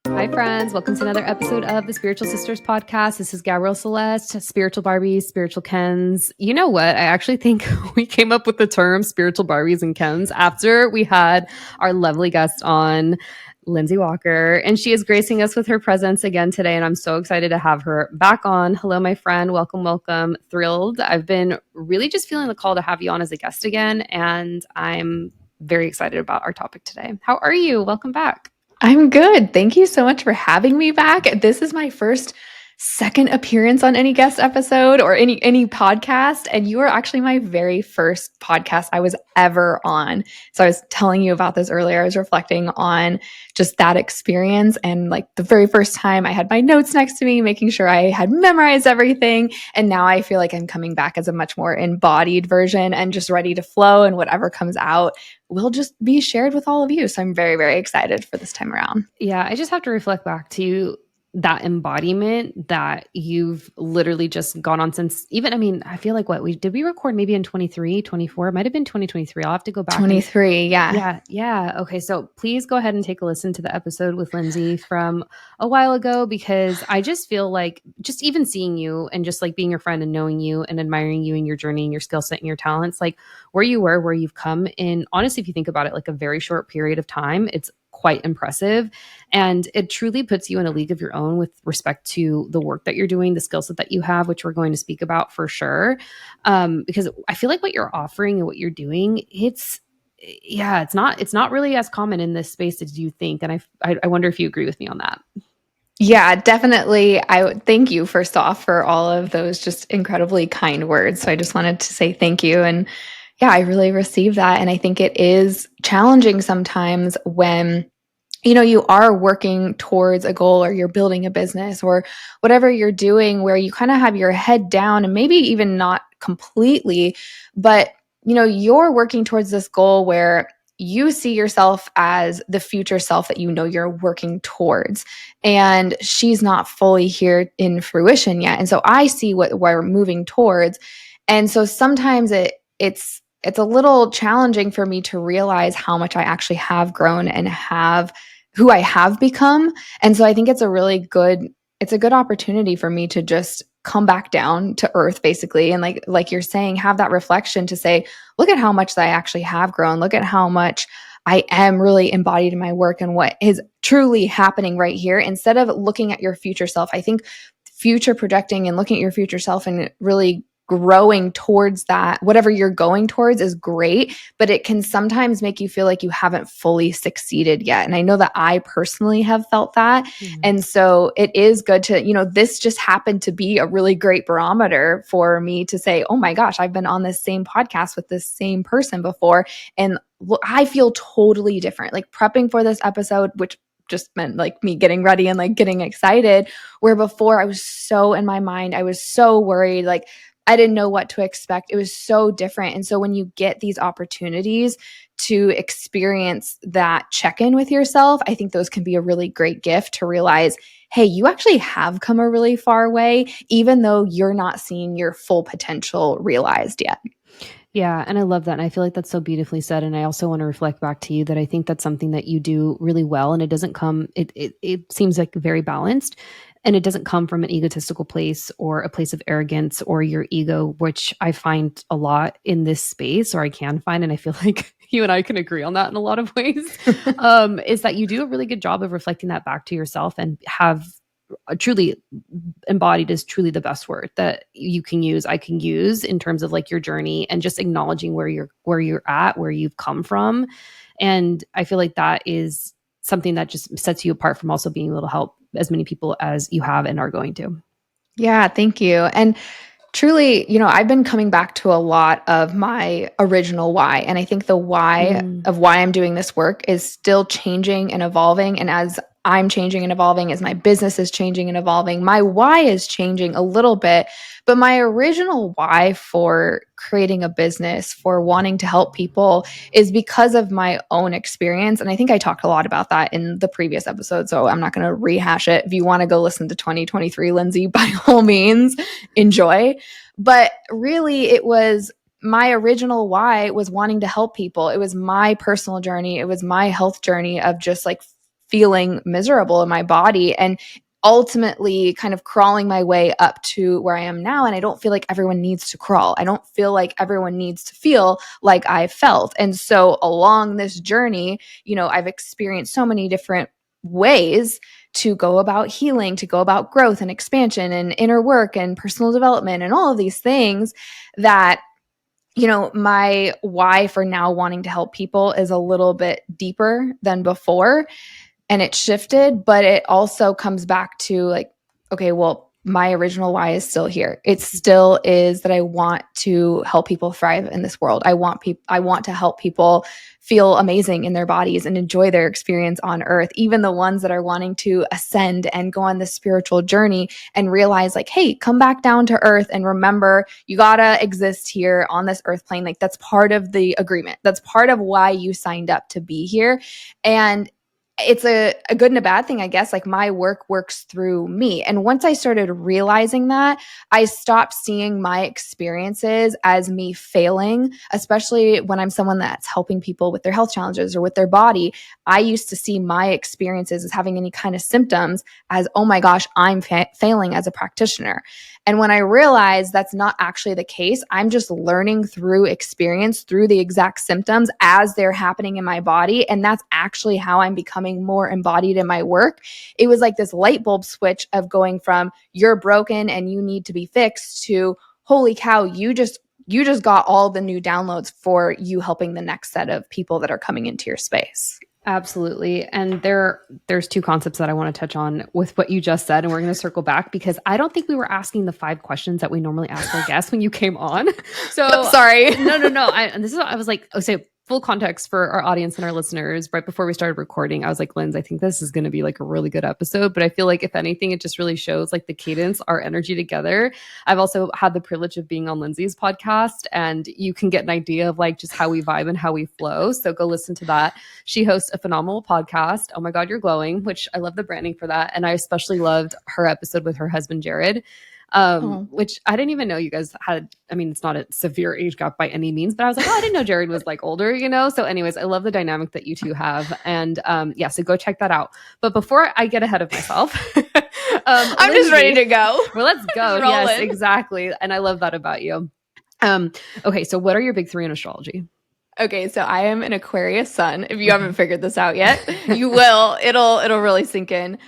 Hi, friends. Welcome to another episode of the Spiritual Sisters podcast. This is Gabrielle Celeste, Spiritual Barbies, Spiritual Kens. You know what? I actually think we came up with the term Spiritual Barbies and Kens after we had our lovely guest on, Lindsey Walker, and she is gracing us with her presence again today, and I'm so excited to have her back on. Hello, my friend. Welcome, welcome. Thrilled. I've been really just feeling the call to have you on as a guest again, and I'm very excited about our topic today. How are you? Welcome back. I'm good. Thank you so much for having me back. This is my second appearance on any guest episode or any podcast, and you are actually my very first podcast I was ever on. So I was telling you about this earlier. I was reflecting on just that experience, and like the very first time I had my notes next to me, making sure I had memorized everything. And now I feel like I'm coming back as a much more embodied version and just ready to flow, and whatever comes out will just be shared with all of you. So I'm very, very excited for this time around. Yeah, I just have to reflect back to that embodiment that you've literally just gone on since I feel like did we record maybe in 23, 24? It might have been 2023. I'll have to go back. 23, yeah. Yeah. Okay, so please go ahead and take a listen to the episode with Lindsey from a while ago, because I just feel like just even seeing you and just like being your friend and knowing you and admiring you and your journey and your skill set and your talents, like where you were, where you've come in, honestly, if you think about it, like a very short period of time, it's quite impressive. And it truly puts you in a league of your own with respect to the work that you're doing, the skill set that you have, which we're going to speak about for sure. Because I feel like what you're offering and what you're doing, it's not really as common in this space as you think. And I wonder if you agree with me on that. Yeah, definitely. I would thank you first off for all of those just incredibly kind words. So I just wanted to say thank you. And yeah, I really received that. And I think it is challenging sometimes when you are working towards a goal, or you're building a business, or whatever you're doing, where you kind of have your head down, and maybe even not completely, but you're working towards this goal where you see yourself as the future self that you're working towards, and she's not fully here in fruition yet. And so I see what we're moving towards. And so sometimes it's a little challenging for me to realize how much I actually have grown and who I have become. And so I think it's a good opportunity for me to just come back down to earth, basically. And like you're saying, have that reflection to say, look at how much I actually have grown. Look at how much I am really embodied in my work and what is truly happening right here, instead of looking at your future self. I think future projecting and looking at your future self and really growing towards that, whatever you're going towards, is great, but it can sometimes make you feel like you haven't fully succeeded yet. And I know that I personally have felt that. Mm-hmm. And so it is good to, this just happened to be a really great barometer for me to say, oh my gosh, I've been on this same podcast with this same person before, and I feel totally different. Like prepping for this episode, which just meant like me getting ready and like getting excited, where before I was so in my mind, I was so worried, like I didn't know what to expect. It was so different. And so when you get these opportunities to experience that check-in with yourself, I think those can be a really great gift to realize, hey, you actually have come a really far way, even though you're not seeing your full potential realized yet. Yeah. And I love that. And I feel like that's so beautifully said. And I also want to reflect back to you that I think that's something that you do really well. And it doesn't come, it seems like very balanced. And it doesn't come from an egotistical place or a place of arrogance or your ego, which I find a lot in this space, or I can find. And I feel like you and I can agree on that in a lot of ways, is that you do a really good job of reflecting that back to yourself, and have truly embodied is truly the best word that you can use, I can use, in terms of like your journey and just acknowledging where you're at, where you've come from. And I feel like that is something that just sets you apart from also being able to help as many people as you have and are going to. Yeah, thank you. And truly, I've been coming back to a lot of my original why. And I think the why of why I'm doing this work is still changing and evolving. And as I'm changing and evolving, as my business is changing and evolving, my why is changing a little bit. But my original why for creating a business, for wanting to help people, is because of my own experience. And I think I talked a lot about that in the previous episode, so I'm not going to rehash it. If you want to go listen to 2023 Lindsey, by all means, enjoy. But really, it was my original why was wanting to help people. It was my personal journey. It was my health journey of just like feeling miserable in my body and ultimately kind of crawling my way up to where I am now. And I don't feel like everyone needs to crawl. I don't feel like everyone needs to feel like I felt. And so along this journey, you know, I've experienced so many different ways to go about healing, to go about growth and expansion and inner work and personal development and all of these things that, you know, my why for now wanting to help people is a little bit deeper than before, and it shifted, but it also comes back to like, okay, well, my original why is still here. It still is that I want to help people thrive in this world. I want to help people feel amazing in their bodies and enjoy their experience on earth, even the ones that are wanting to ascend and go on this spiritual journey and realize like, hey, come back down to earth and remember you gotta exist here on this earth plane. Like that's part of the agreement. That's part of why you signed up to be here. And it's a good and a bad thing, I guess. Like my work works through me. And once I started realizing that, I stopped seeing my experiences as me failing, especially when I'm someone that's helping people with their health challenges or with their body. I used to see my experiences as having any kind of symptoms as, oh my gosh, I'm failing as a practitioner. And when I realized that's not actually the case, I'm just learning through experience, through the exact symptoms as they're happening in my body. And that's actually how I'm becoming more embodied in my work. It was like this light bulb switch of going from you're broken and you need to be fixed to holy cow, you just got all the new downloads for you helping the next set of people that are coming into your space. Absolutely. And there's two concepts that I want to touch on with what you just said, and we're going to circle back because I don't think we were asking the 5 questions that we normally ask our guests when you came on. So sorry. No. I was like, full context for our audience and our listeners. Right before we started recording, I was like, Linz, I think this is going to be like a really good episode. But I feel like if anything, it just really shows like the cadence, our energy together. I've also had the privilege of being on Lindsey's podcast, and you can get an idea of like just how we vibe and how we flow. So go listen to that. She hosts a phenomenal podcast. Oh my God, you're glowing, which I love the branding for that. And I especially loved her episode with her husband, Jared. Which I didn't even know you guys had. I mean, it's not a severe age gap by any means, but I was like, oh, I didn't know Jared was like older, you know? So anyways, I love the dynamic that you two have. And yeah, so go check that out. But before I get ahead of myself, I'm Lindsey, just ready to go. Well, let's go. Yes, exactly. And I love that about you. Okay, so what are your big 3 in astrology? Okay, so I am an Aquarius sun. If you haven't figured this out yet, you will. It'll really sink in.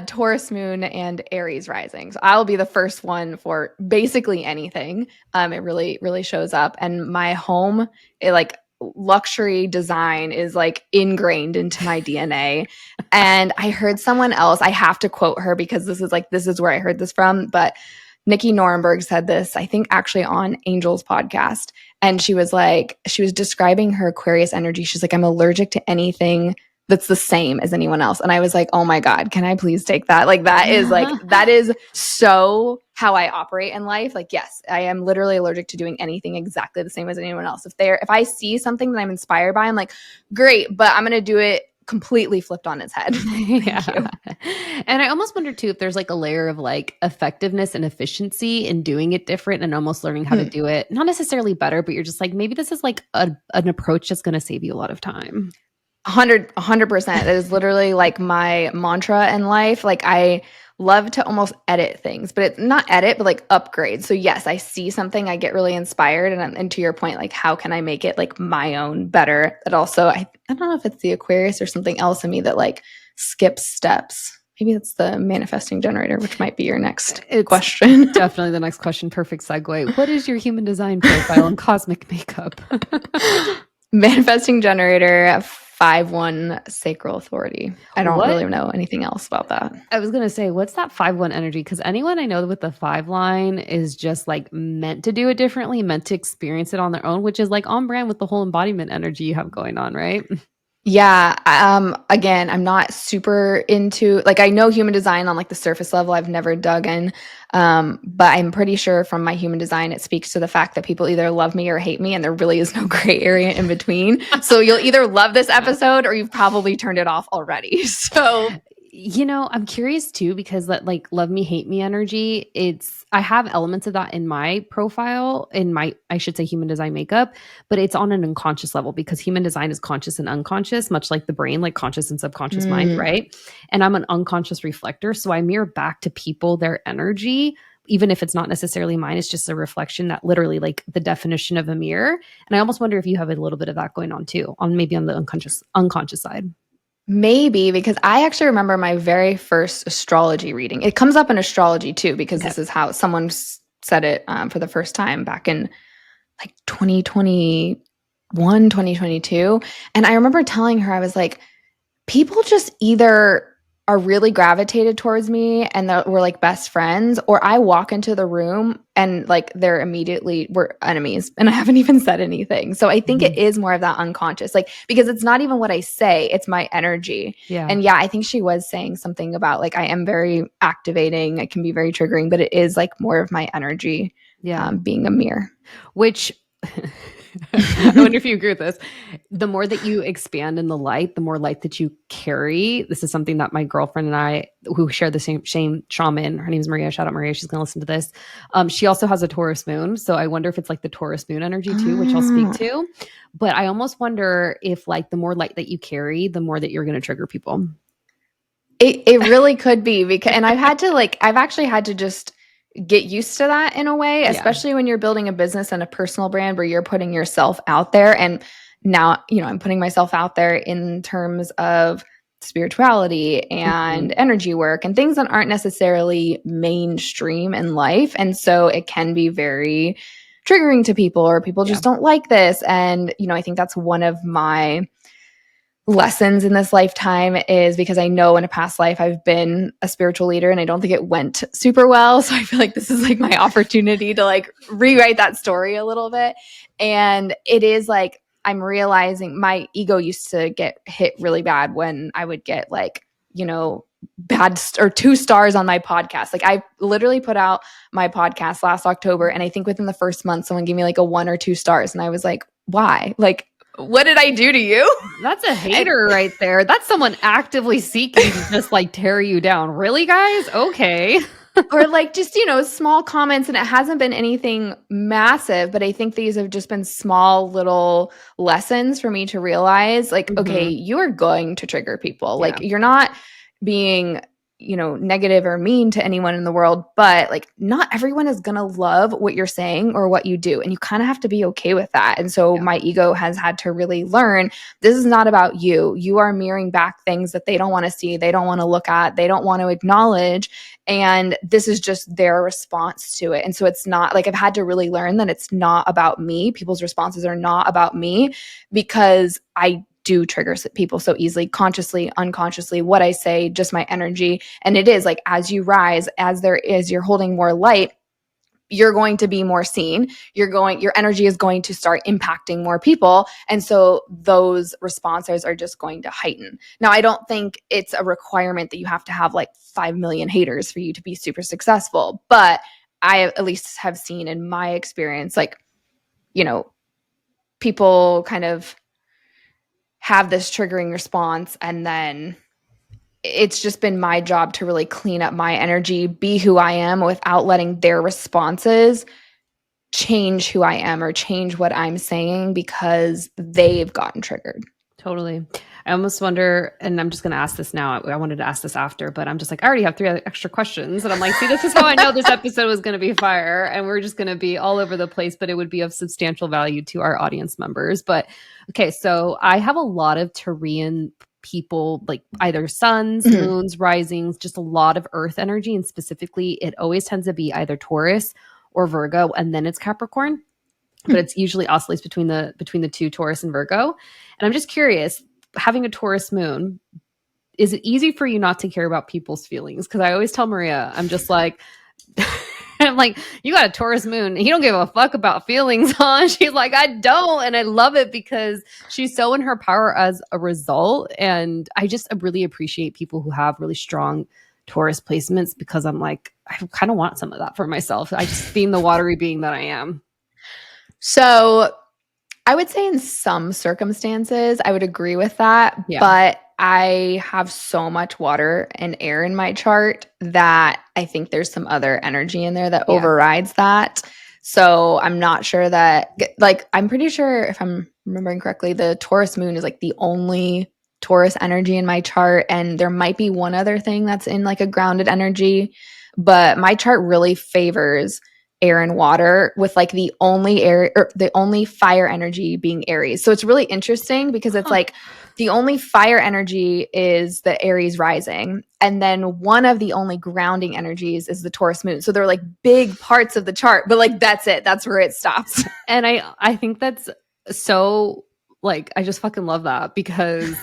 Taurus moon and Aries rising. So I'll be the first one for basically anything. It really shows up. And my home, like luxury design is like ingrained into my DNA. And I heard someone else, I have to quote her because this is where I heard this from, but Nikki Norenberg said this, I think actually on Angel's podcast. And she was describing her Aquarius energy. She's like, I'm allergic to anything that's the same as anyone else. And I was like, oh my God, can I please take that? Like that is so how I operate in life. Like, yes, I am literally allergic to doing anything exactly the same as anyone else. If I see something that I'm inspired by, I'm like, great, but I'm going to do it completely flipped on its head. Yeah. And I almost wonder too if there's like a layer of like effectiveness and efficiency in doing it different and almost learning how to do it not necessarily better, but you're just like, maybe this is like an approach that's going to save you a lot of time. 100%. That is literally like my mantra in life. Like I love to almost edit things, but it's not edit, but like upgrade. So yes, I see something, I get really inspired. And to your point, like how can I make it like my own better? That also, I don't know if it's the Aquarius or something else in me that like skips steps. Maybe it's the manifesting generator, which might be your next question. Definitely the next question. Perfect segue. What is your human design profile and cosmic makeup? Manifesting generator, 5-1 sacral authority. I don't really know anything else about that. I was going to say, what's that 5-1 energy? Because anyone I know with the 5 line is just like meant to do it differently, meant to experience it on their own, which is like on brand with the whole embodiment energy you have going on, right? Yeah. Again, I'm not super into, like, I know human design on like the surface level. I've never dug in. But I'm pretty sure from my human design, it speaks to the fact that people either love me or hate me, and there really is no gray area in between. So you'll either love this episode or you've probably turned it off already. So I'm curious too, because that like love me, hate me energy, I have elements of that in my profile, in my, I should say, human design makeup, but it's on an unconscious level because human design is conscious and unconscious, much like the brain, like conscious and subconscious mind, Mm. right? And I'm an unconscious reflector. So I mirror back to people their energy, even if it's not necessarily mine, it's just a reflection that literally like the definition of a mirror. And I almost wonder if you have a little bit of that going on too, on maybe on the unconscious side. Maybe because I actually remember my very first astrology reading. It comes up in astrology too, because Okay. this is how someone said it for the first time back in like 2021, 2022. And I remember telling her, I was like, people just either are really gravitated towards me and that we're like best friends, or I walk into the room and like we're enemies and I haven't even said anything. So I think it Mhm. is more of that unconscious, like, because it's not even what I say, it's my energy. Yeah. And yeah, I think she was saying something about like I am very activating, I can be very triggering, but it is like more of my energy Yeah. being a mirror. Which I wonder if you agree with this. The more that you expand in the light, the more light that you carry. This is something that my girlfriend and I, who share the same shaman, her name is Maria. Shout out Maria. She's going to listen to this. She also has a Taurus moon. So I wonder if it's like the Taurus moon energy too, which I'll speak Ah. to. But I almost wonder if like the more light that you carry, the more that you're going to trigger people. It really could be, because and I've actually had to just get used to that in a way, Yeah. especially when you're building a business and a personal brand where you're putting yourself out there. And now, I'm putting myself out there in terms of spirituality and Mhm. energy work and things that aren't necessarily mainstream in life. And so it can be very triggering to people, or people Yeah. just don't like this. And, I think that's one of my lessons in this lifetime, is because I know in a past life I've been a spiritual leader and I don't think it went super well. So I feel like this is like my opportunity to like rewrite that story a little bit. And it is like I'm realizing my ego used to get hit really bad when I would get like, bad or 2 stars on my podcast. Like I literally put out my podcast last October, and I think within the first month someone gave me like a 1 or 2 stars, and I was like, why? Like, what did I do to you? That's a And hater right there. That's someone actively seeking to just like tear you down. Really, guys? Okay. or like just, small comments, and it hasn't been anything massive, but I think these have just been small little lessons for me to realize like, okay, Mhm. you are going to trigger people. Like Yeah. you're not being, negative or mean to anyone in the world, but like not everyone is going to love what you're saying or what you do, and you kind of have to be okay with that. And so Yeah. my ego has had to really learn, this is not about you. You are mirroring back things that they don't want to see, they don't want to look at, they don't want to acknowledge, and this is just their response to it. And so it's not like, I've had to really learn that it's not about me. People's responses are not about me, because I do trigger people so easily, consciously, unconsciously, what I say, just my energy. And it is like, as you rise, you're holding more light, you're going to be more seen, your energy is going to start impacting more people, and so those responses are just going to heighten. Now I don't think it's a requirement that you have to have like 5 million haters for you to be super successful, but I at least have seen in my experience, like, you know people kind of have this triggering response, and then it's just been my job to really clean up my energy, be who I am without letting their responses change who I am or change what I'm saying because they've gotten triggered. Totally. I almost wonder, and I'm just going to ask this now. I wanted to ask this after, but I'm just like, I already have 3 extra questions. And I'm like, see, this is how I know this episode was going to be fire. And we're just going to be all over the place, but it would be of substantial value to our audience members. But okay, so I have a lot of Tyrian people, like either suns, Mhm. moons, risings, just a lot of earth energy. And specifically, it always tends to be either Taurus or Virgo, and then it's Capricorn, but it's usually oscillates between the two, Taurus and Virgo. And I'm just curious, having a Taurus moon, is it easy for you not to care about people's feelings? Because I always tell Maria, I'm just like, I'm like, you got a Taurus moon. You don't give a fuck about feelings, huh? She's like, I don't. And I love it because she's so in her power as a result. And I just really appreciate people who have really strong Taurus placements, because I'm like, I kind of want some of that for myself. I just being the watery being that I am. So I would say in some circumstances, I would agree with that. Yeah. But I have so much water and air in my chart that I think there's some other energy in there that Yeah. overrides that. So I'm not sure that, like, I'm pretty sure if I'm remembering correctly, the Taurus moon is like the only Taurus energy in my chart. And there might be one other thing that's in like a grounded energy, but my chart really favors air and water, with like the only air or the only fire energy being Aries. So it's really interesting because it's Huh. like the only fire energy is the Aries rising. And then one of the only grounding energies is the Taurus moon. So they're like big parts of the chart, but like that's it. That's where it stops. And I think that's so, like, I just fucking love that because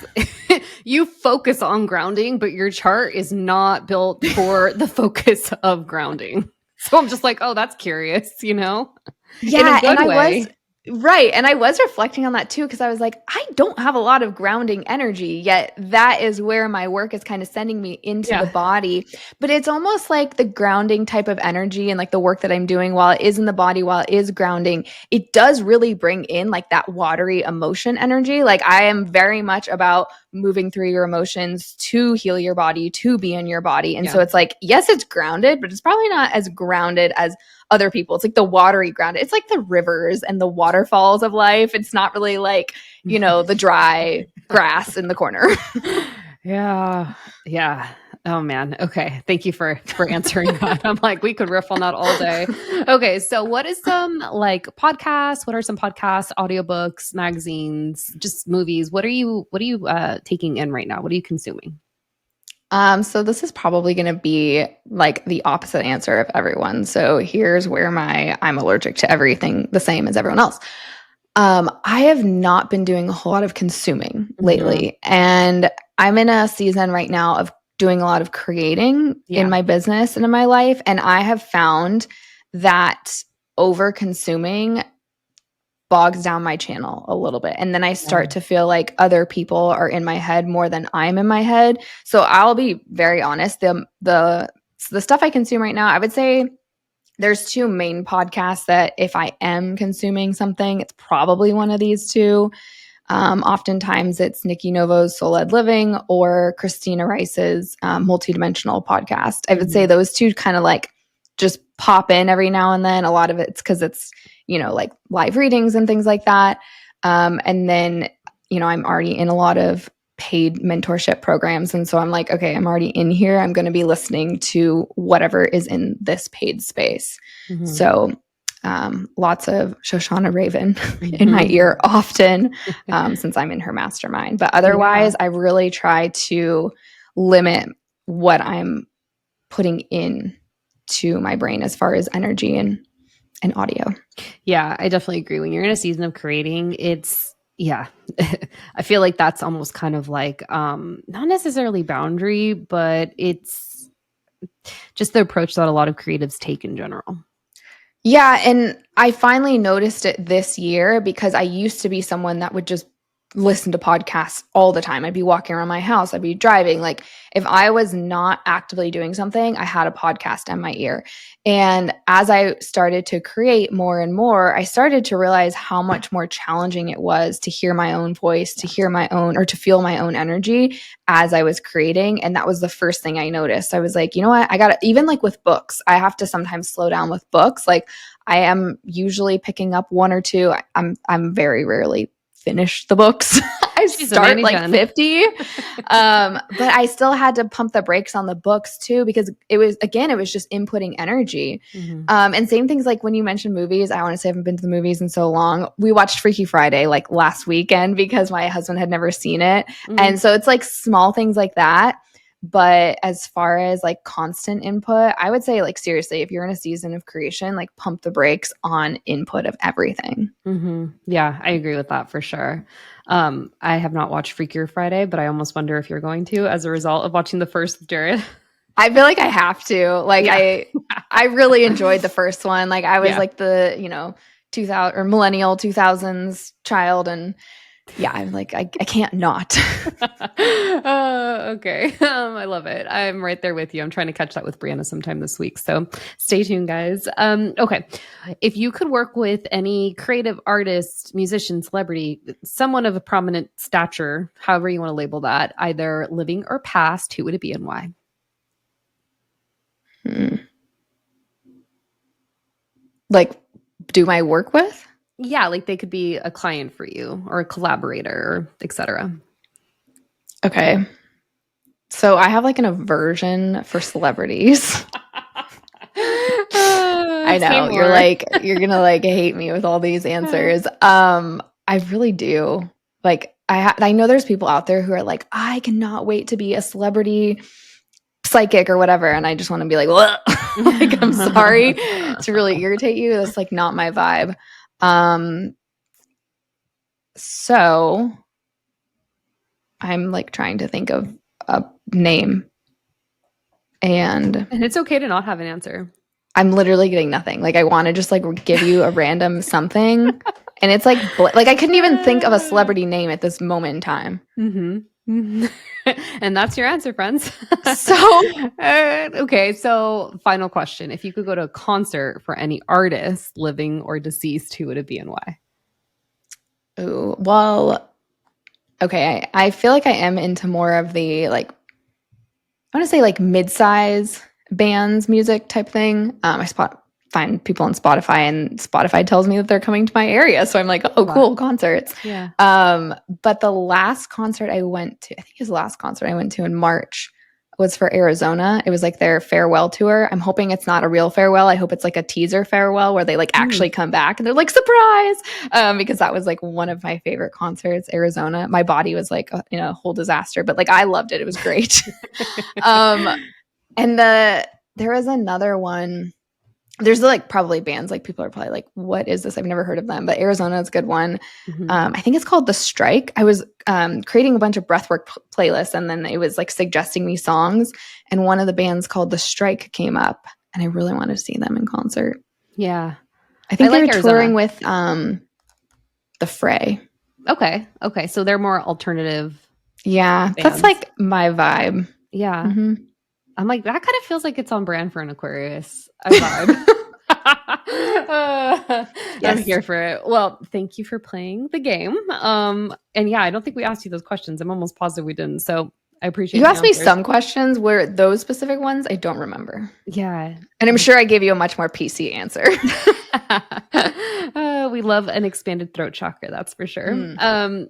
you focus on grounding, but your chart is not built for the focus of grounding. So I'm just like, oh, that's curious, in a Yeah, and good I was way. right, and I was reflecting on that too because I was like, I don't have a lot of grounding energy, yet that is where my work is kind of sending me into the Yeah. body. But it's almost like the grounding type of energy and like the work that I'm doing while it is in the body, while it is grounding, it does really bring in like that watery emotion energy. Like I am very much about moving through your emotions to heal your body, to be in your body. And so Yeah. it's like, yes, it's grounded, but it's probably not as grounded as other people. It's like the watery ground. It's like the rivers and the waterfalls of life. It's not really like, the dry grass in the corner. Yeah. Yeah. Oh man. Okay. Thank you for answering that. I'm like, we could riff on that all day. Okay. So what is some like podcasts? What are some podcasts, audiobooks, magazines, just movies? What are you taking in right now? What are you consuming? So this is probably going to be like the opposite answer of everyone. So here's where I'm allergic to everything the same as everyone else. I have not been doing a whole lot of consuming Mm-hmm. lately, and I'm in a season right now of doing a lot of creating in Yeah. my business and in my life, and I have found that over consuming bogs down my channel a little bit. And then I Yeah. start to feel like other people are in my head more than I'm in my head. So I'll be very honest, the stuff I consume right now, I would say there's two main podcasts that if I am consuming something, it's probably one of these two. Oftentimes it's Nikki Novo's Soul Led Living or Christina Rice's Multidimensional podcast. I would say Mm-hmm. those two kind of like just pop in every now and then. A lot of it's because it's, like live readings and things like that. And then, I'm already in a lot of paid mentorship programs. And so I'm like, okay, I'm already in here. I'm going to be listening to whatever is in this paid space. Mm-hmm. So lots of Shoshana Raven in my Mm-hmm. ear often, since I'm in her mastermind. But Yeah. otherwise, I really try to limit what I'm putting in to my brain as far as energy and audio. Yeah, I definitely agree. When you're in a season of creating, yeah. I feel like that's almost kind of like not necessarily boundary, but it's just the approach that a lot of creatives take in general. Yeah, and I finally noticed it this year because I used to be someone that would just listen to podcasts all the time. I'd be walking around my house, I'd be driving. Like if I was not actively doing something, I had a podcast in my ear. And as I started to create more and more, I started to realize how much more challenging it was to hear my own voice, to hear my own or to feel my own energy as I was creating. And that was the first thing I noticed. I was like, you know what? I got to, even like with books, I have to sometimes slow down with books. Like I am usually picking up one or two. I'm very rarely finish the books. I She's a start nanny like Jen. 50. But I still had to pump the brakes on the books too, because it was just inputting energy. Mm-hmm. And same things like when you mentioned movies, I honestly haven't been to the movies in so long. We watched Freaky Friday like last weekend because my husband had never seen it. Mm-hmm. And so it's like small things like that. But as far as like constant input, I would say like seriously, if you're in a season of creation, like pump the brakes on input of everything. Mm-hmm. Yeah, I agree with that for sure. I have not watched Freakier Friday, but I almost wonder if you're going to as a result of watching the first with Jared. I feel like I have to. Like Yeah. I really enjoyed the first one. Like I was Yeah. like the, 2000 or millennial 2000s child, and Yeah, I'm like, I can't not. Okay. I love it. I'm right there with you. I'm trying to catch that with Brianna sometime this week. So stay tuned, guys. Okay. If you could work with any creative artist, musician, celebrity, someone of a prominent stature, however you want to label that, either living or past, who would it be and why? Hmm. Like, do my work with? Yeah, like they could be a client for you or a collaborator, or etc. Okay. So I have like an aversion for celebrities. I Say know more. you're gonna like hate me with all these answers. I really do. Like I know there's people out there who are like, I cannot wait to be a celebrity psychic or whatever, and I just want to be like, like I'm sorry to really irritate you. That's like not my vibe. So I'm like trying to think of a name, and And it's okay to not have an answer. I'm literally getting nothing. Like I want to just like give you a random something, and it's like like I couldn't even think of a celebrity name at this moment in time. Mm-hmm. And that's your answer, friends. So, Okay, so final question. If you could go to a concert for any artist, living or deceased, who would it be and why? ooh, well, okay. I feel like I am into more of the like I want to say like mid-size bands music type thing. Find people on Spotify, and Spotify tells me that they're coming to my area, so I'm like, oh, Wow. cool, concerts. Yeah. But the last concert I went to, I think it was the last concert I went to in March, was for Arizona. It was like their farewell tour. I'm hoping it's not a real farewell. I hope it's like a teaser farewell where they like actually come back and they're like, surprise. Because that was like one of my favorite concerts, Arizona. My body was like, a whole disaster, but like I loved it. It was great. And there was another one. There's like probably bands like people are probably like, what is this? I've never heard of them, but Arizona is a good one. Mm-hmm. I think it's called The Strike. I was creating a bunch of breathwork playlists, and then it was like suggesting me songs, and one of the bands called The Strike came up, and I really want to see them in concert. Yeah. I think I like they're Arizona. touring with The Fray. Okay. So they're more alternative. Yeah, bands. That's like my vibe. Yeah. Mm-hmm. I'm like, that kind of feels like it's on brand for an Aquarius vibe. Yes. I'm here for it. Well, thank you for playing the game. And yeah, I don't think we asked you those questions. I'm almost positive we didn't. So I appreciate You asked me answers. some questions where those specific ones I don't remember. Yeah. And I'm sure I gave you a much more PC answer. We love an expanded throat chakra, that's for sure.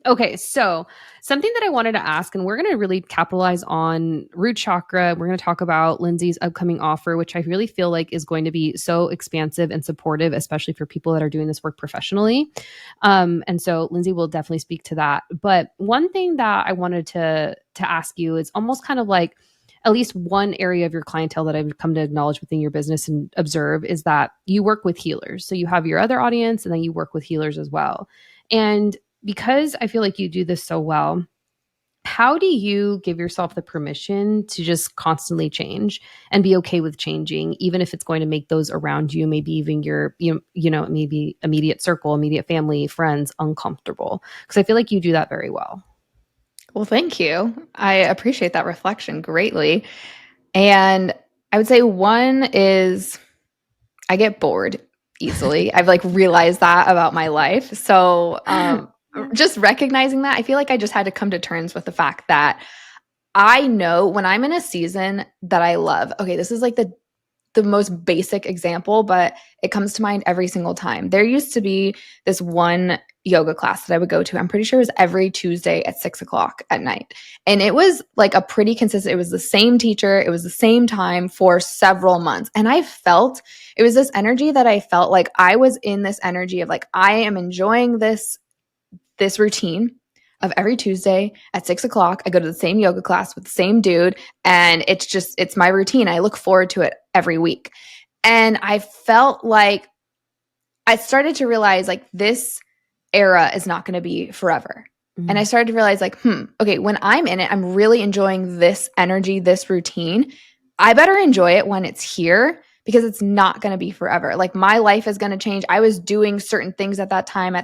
Okay, so something that I wanted to ask, and we're going to really capitalize on root chakra. We're going to talk about Lindsey's upcoming offer, which I really feel like is going to be so expansive and supportive, especially for people that are doing this work professionally. And so Lindsey will definitely speak to that. But one thing that I wanted to ask you is almost kind of like, at least one area of your clientele that I've come to acknowledge within your business and observe is that you work with healers. So you have your other audience and then you work with healers as well. And because I feel like you do this so well, how do you give yourself the permission to just constantly change and be okay with changing, even if it's going to make those around you, maybe even your, maybe immediate circle, immediate family, friends, uncomfortable? Because I feel like you do that very well. Well, thank you. I appreciate that reflection greatly. And I would say one is I get bored easily. I've like realized that about my life. So just recognizing that, I feel like I just had to come to terms with the fact that I know when I'm in a season that I love, okay, this is like the most basic example, but it comes to mind every single time. There used to be this one yoga class that I would go to. I'm pretty sure it was every Tuesday at 6:00 at night. And it was like a pretty consistent, it was the same teacher, it was the same time for several months. And I felt, it was this energy that I felt like I was in this energy of like, I am enjoying this routine of every Tuesday at 6:00. I go to the same yoga class with the same dude. And it's my routine. I look forward to it every week. And I felt like I started to realize like this era is not going to be forever. Mm-hmm. And I started to realize like, okay, when I'm in it, I'm really enjoying this energy, this routine. I better enjoy it when it's here because it's not going to be forever. Like my life is going to change. I was doing certain things at that time I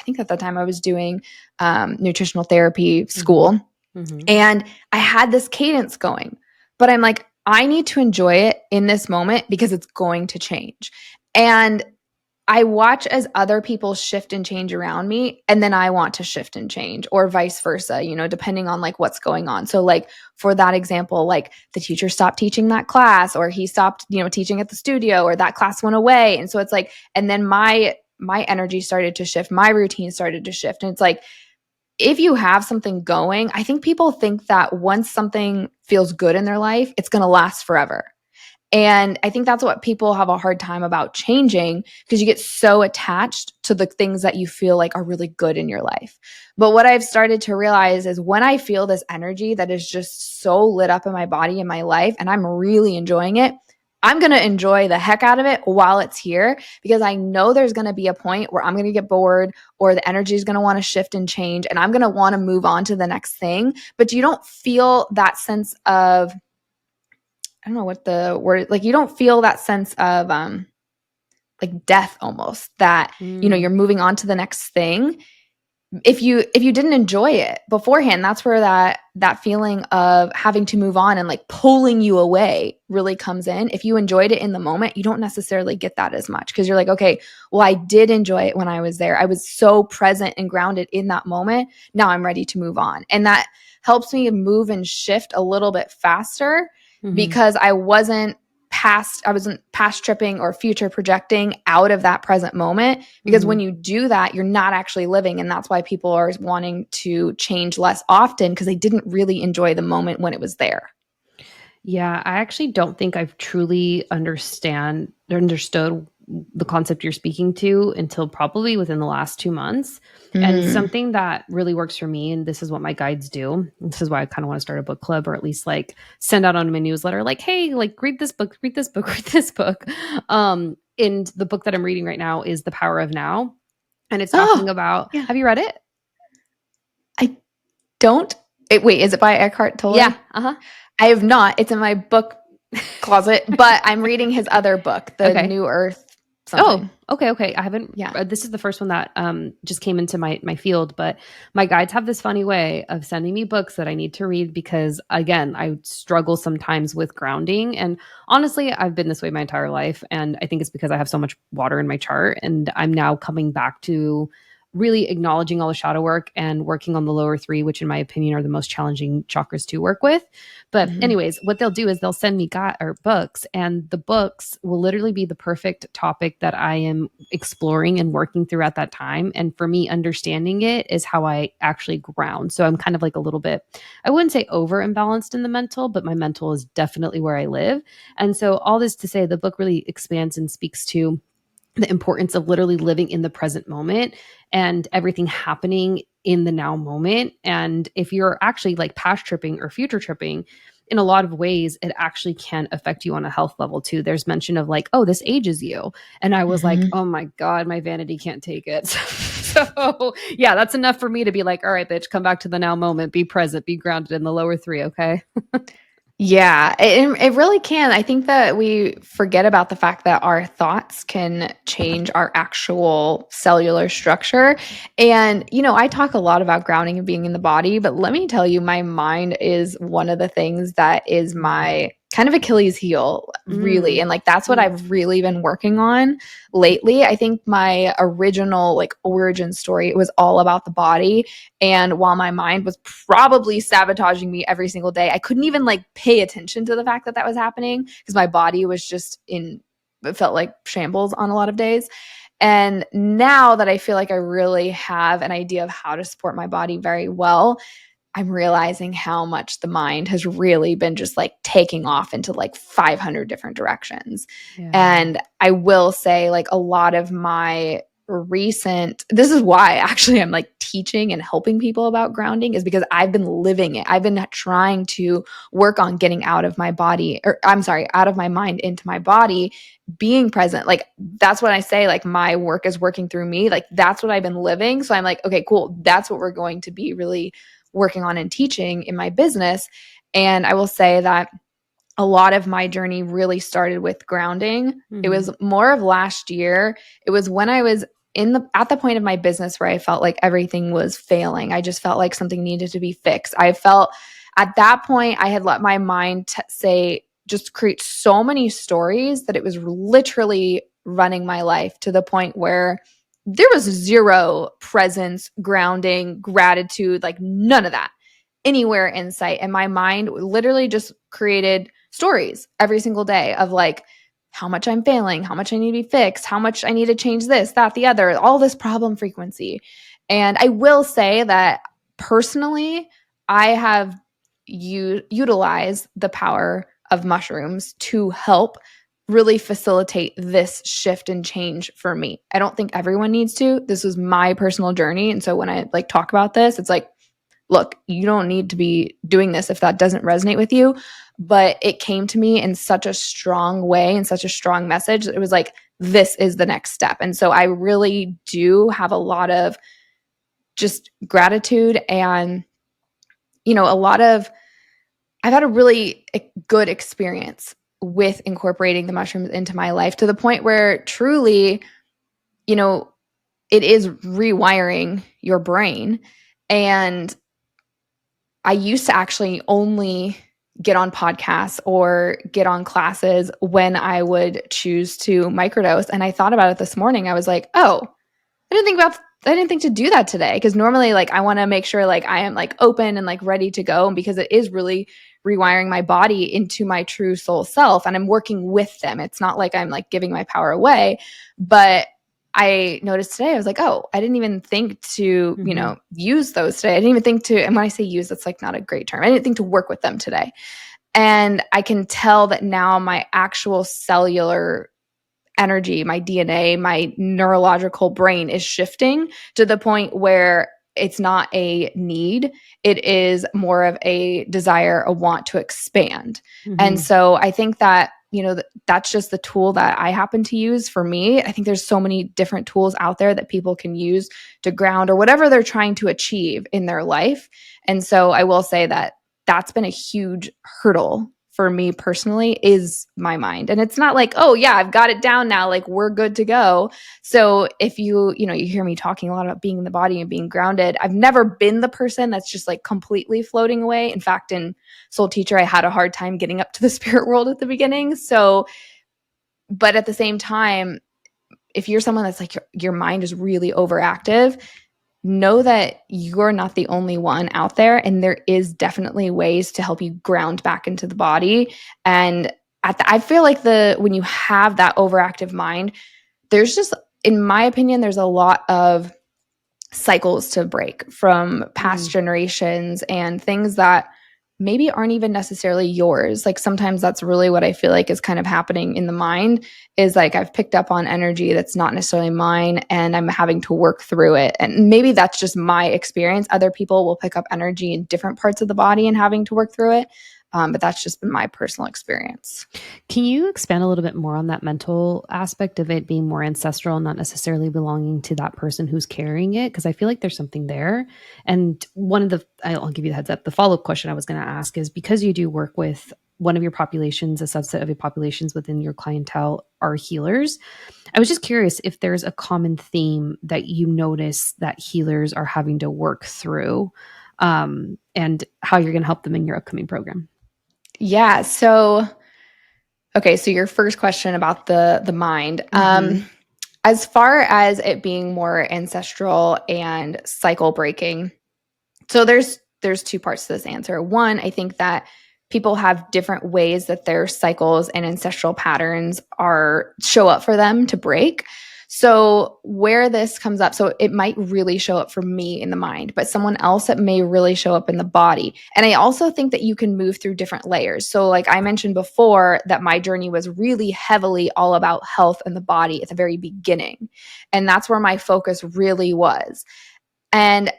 think at that time I was doing nutritional therapy Mm-hmm. school, Mm-hmm. and I had this cadence going, but I'm like, I need to enjoy it in this moment because it's going to change. And I watch as other people shift and change around me, and then I want to shift and change, or vice versa, depending on like what's going on. So like for that example, like the teacher stopped teaching that class, or he stopped, teaching at the studio, or that class went away. And so it's like, and then my energy started to shift, my routine started to shift. And it's like, if you have something going, I think people think that once something feels good in their life, it's going to last forever. And I think that's what people have a hard time about changing, because you get so attached to the things that you feel like are really good in your life. But what I've started to realize is when I feel this energy that is just so lit up in my body and my life, and I'm really enjoying it, I'm going to enjoy the heck out of it while it's here, because I know there's going to be a point where I'm going to get bored, or the energy is going to want to shift and change, and I'm going to want to move on to the next thing. But you don't feel that sense of, I don't know what the word, like you don't feel that sense of like death almost, that you're moving on to the next thing. If you didn't enjoy it beforehand, that's where that feeling of having to move on and like pulling you away really comes in. If you enjoyed it in the moment, you don't necessarily get that as much, because you're like, okay, well, I did enjoy it when I was there. I was so present and grounded in that moment. Now I'm ready to move on. And that helps me move and shift a little bit faster, Mm-hmm. because I wasn't past tripping or future projecting out of that present moment. Because Mm-hmm. when you do that, you're not actually living. And that's why people are wanting to change less often, because they didn't really enjoy the moment when it was there. Yeah, I actually don't think I've truly understood the concept you're speaking to until probably within the last 2 months. And Mm. something that really works for me, and this is what my guides do. This is why I kind of want to start a book club, or at least like send out on my newsletter, like, hey, like read this book, read this book, read this book. And the book that I'm reading right now is The Power of Now. And it's talking Oh, about, yeah. have you read it? I don't. Wait, is it by Eckhart Yeah. Tolle? Uh-huh. I have not. It's in my book closet, but I'm reading his other book, The Okay. New Earth Oh, something. okay, okay. I haven't. Yeah. This is the first one that just came into my field, but my guides have this funny way of sending me books that I need to read because, again, I struggle sometimes with grounding, and honestly, I've been this way my entire life, and I think it's because I have so much water in my chart, and I'm now coming back to really acknowledging all the shadow work and working on the lower three, which in my opinion are the most challenging chakras to work with. But Mhm. anyways, what they'll do is they'll send me books, and the books will literally be the perfect topic that I am exploring and working through at that time. And for me, understanding it is how I actually ground. So I'm kind of like a little bit, I wouldn't say over imbalanced in the mental, but my mental is definitely where I live. And so all this to say, the book really expands and speaks to the importance of literally living in the present moment and everything happening in the now moment. And if you're actually like past tripping or future tripping, in a lot of ways, it actually can affect you on a health level too. There's mention of like, oh, this ages you. And I was like, Mhm. oh my God, my vanity can't take it. So yeah, that's enough for me to be like, all right, bitch, come back to the now moment, be present, be grounded in the lower three. Okay. Yeah, it really can. I think that we forget about the fact that our thoughts can change our actual cellular structure. And, I talk a lot about grounding and being in the body, but let me tell you, my mind is one of the things that is my kind of Achilles heel, really. Mm, And like, that's what mm, I've really been working on lately. I think my original, like, origin story, it was all about the body. And while my mind was probably sabotaging me every single day, I couldn't even like pay attention to the fact that that was happening, because my body was just it felt like shambles on a lot of days. And now that I feel like I really have an idea of how to support my body very well, I'm realizing how much the mind has really been just like taking off into like 500 different directions. yeah. And I will say, like, a lot of my this is why actually I'm like teaching and helping people about grounding, is because I've been living it. I've been trying to work on getting out of my body, or I'm sorry, out of my mind into my body, being present. Like, that's what I say, like, my work is working through me. Like, that's what I've been living. So I'm like, okay, cool. That's what we're going to be really working on and teaching in my business. And I will say that a lot of my journey really started with grounding. It Mm-hmm. was more of last year. It was when I was at the point of my business where I felt like everything was failing. I just felt like something needed to be fixed. I felt at that point I had let my mind say just create so many stories that it was literally running my life to the point where there was zero presence, grounding, gratitude, like none of that anywhere in sight. And my mind literally just created stories every single day of like how much I'm failing, how much I need to be fixed, how much I need to change this, that, the other, all this problem frequency. And I will say that personally, I have utilized the power of mushrooms to help really facilitate this shift and change for me. I don't think everyone needs to. This was my personal journey. And so when I like talk about this, it's like, look, you don't need to be doing this if that doesn't resonate with you. But it came to me in such a strong way and such a strong message that it was like, this is the next step. And so I really do have a lot of just gratitude and, a lot of, I've had a really good experience with incorporating the mushrooms into my life to the point where truly, you know, it is rewiring your brain. And I used to actually only get on podcasts or get on classes when I would choose to microdose. And I thought about it this morning. I was like, oh, I didn't think to do that today. Because normally like I want to make sure like I am like open and like ready to go. And because it is really rewiring my body into my true soul self. And I'm working with them. It's not like I'm like giving my power away. But I noticed today, I was like, oh, I didn't even think to, Mm-hmm. use those today. I didn't even think to, and when I say use, that's like not a great term. I didn't think to work with them today. And I can tell that now my actual cellular energy, my DNA, my neurological brain is shifting to the point where it's not a need. It is more of a desire, a want to expand. And Mm-hmm. so I think that, that's just the tool that I happen to use for me. I think there's so many different tools out there that people can use to ground or whatever they're trying to achieve in their life. And so I will say that that's been a huge hurdle for me personally is my mind. And it's not like, oh yeah, I've got it down now, like we're good to go. So if you hear me talking a lot about being in the body and being grounded, I've never been the person that's just like completely floating away. In fact, in Soul Teacher, I had a hard time getting up to the spirit world at the beginning. So, but at the same time, if you're someone that's like your mind is really overactive, know that you're not the only one out there, and there is definitely ways to help you ground back into the body. And I feel like when you have that overactive mind, there's just, in my opinion, there's a lot of cycles to break from Mm-hmm. past generations and things that maybe aren't even necessarily yours. Like sometimes that's really what I feel like is kind of happening in the mind is like I've picked up on energy that's not necessarily mine and I'm having to work through it. And maybe that's just my experience. Other people will pick up energy in different parts of the body and having to work through it. But that's just been my personal experience. Can you expand a little bit more on that mental aspect of it being more ancestral, not necessarily belonging to that person who's carrying it? Because I feel like there's something there. And I'll give you the heads up. The follow up question I was going to ask is because you do work with one of your populations, a subset of your populations within your clientele are healers. I was just curious if there's a common theme that you notice that healers are having to work through, and how you're going to help them in your upcoming program. Yeah. So, okay. So your first question about the mind. Mm-hmm. As far as it being more ancestral and cycle breaking, so there's two parts to this answer. One, I think that people have different ways that their cycles and ancestral patterns are show up for them to break. So where this comes up, so it might really show up for me in the mind, but someone else it may really show up in the body. And I also think that you can move through different layers. So like I mentioned before that my journey was really heavily all about health and the body at the very beginning. And that's where my focus really was. And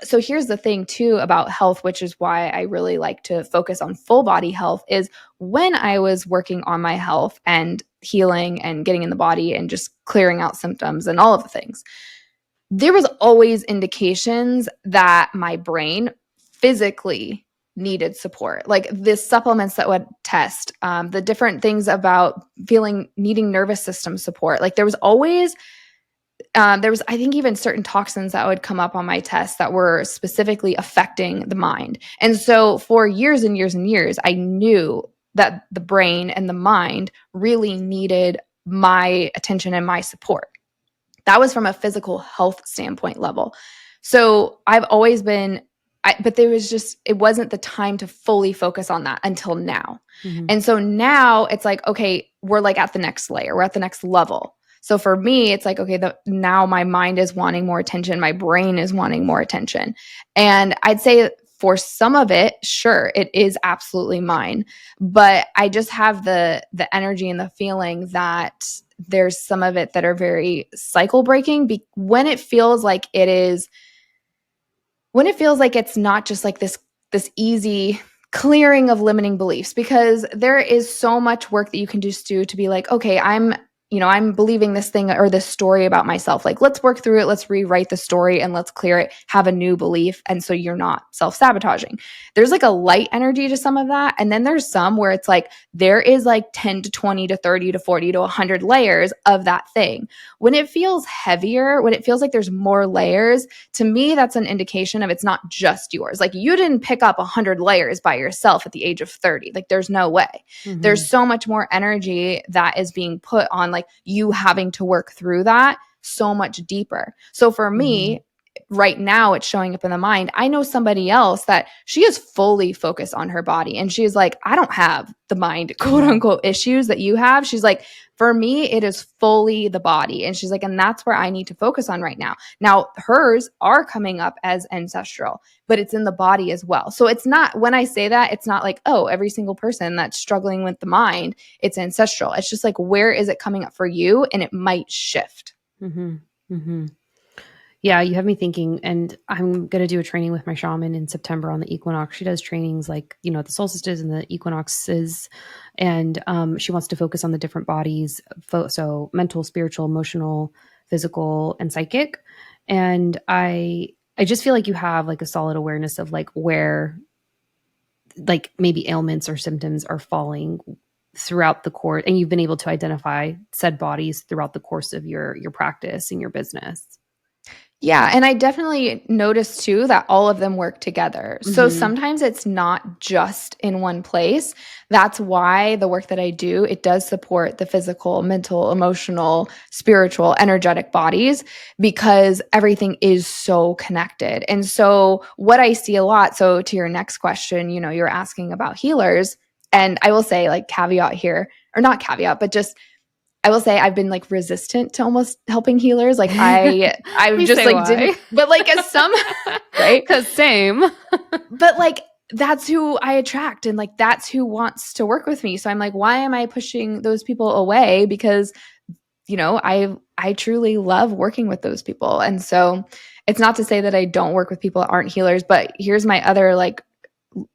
so here's the thing too about health, which is why I really like to focus on full body health is when I was working on my health and healing and getting in the body and just clearing out symptoms and all of the things, there was always indications that my brain physically needed support. Like the supplements that would test, the different things about needing nervous system support. Like there was always I think even certain toxins that would come up on my test that were specifically affecting the mind. And so for years and years and years, I knew that the brain and the mind really needed my attention and my support. That was from a physical health standpoint level. So I've always been, but it wasn't the time to fully focus on that until now. Mm-hmm. And so now it's like, okay, we're like at the next layer, we're at the next level. So for me, it's like, okay, now my mind is wanting more attention. My brain is wanting more attention. And I'd say for some of it, sure, it is absolutely mine. But I just have the energy and the feeling that there's some of it that are very cycle breaking when it feels like it's not just like this easy clearing of limiting beliefs, because there is so much work that you can just do to be like, okay, I'm believing this thing or this story about myself. Like, let's work through it. Let's rewrite the story and let's clear it, have a new belief. And so you're not self-sabotaging. There's like a light energy to some of that. And then there's some where it's like, there is like 10 to 20 to 30 to 40 to 100 layers of that thing. When it feels heavier, when it feels like there's more layers, to me, that's an indication of it's not just yours. Like you didn't pick up 100 layers by yourself at the age of 30. Like there's no way. Mm-hmm. There's so much more energy that is being put on like you having to work through that so much deeper. So for me, right now it's showing up in the mind. I know somebody else that she is fully focused on her body and she's like, I don't have the mind quote unquote issues that you have. She's like, for me, it is fully the body. And she's like, and that's where I need to focus on right now. Now, hers are coming up as ancestral, but it's in the body as well. So it's not, when I say that, it's not like, oh, every single person that's struggling with the mind, it's ancestral. It's just like, where is it coming up for you? And it might shift. Mm-hmm. Mm-hmm. Yeah, you have me thinking, and I'm going to do a training with my shaman in September on the equinox. She does trainings like, the solstices and the equinoxes, and she wants to focus on the different bodies. So mental, spiritual, emotional, physical, and psychic. And I just feel like you have like a solid awareness of like where like maybe ailments or symptoms are falling throughout the course, and you've been able to identify said bodies throughout the course of your practice and your business. Yeah. And I definitely noticed too that all of them work together. So sometimes it's not just in one place. That's why the work that I do, it does support the physical, mental, emotional, spiritual, energetic bodies, because everything is so connected. And so what I see a lot, so to your next question, you're asking about healers. And I will say, like, caveat here, or not caveat, but just I will say I've been like resistant to almost helping healers. Like I just like didn't, but like as some, right? Cause same. But like that's who I attract, and like that's who wants to work with me. So I'm like, why am I pushing those people away? Because I truly love working with those people. And so it's not to say that I don't work with people that aren't healers, but here's my other, like,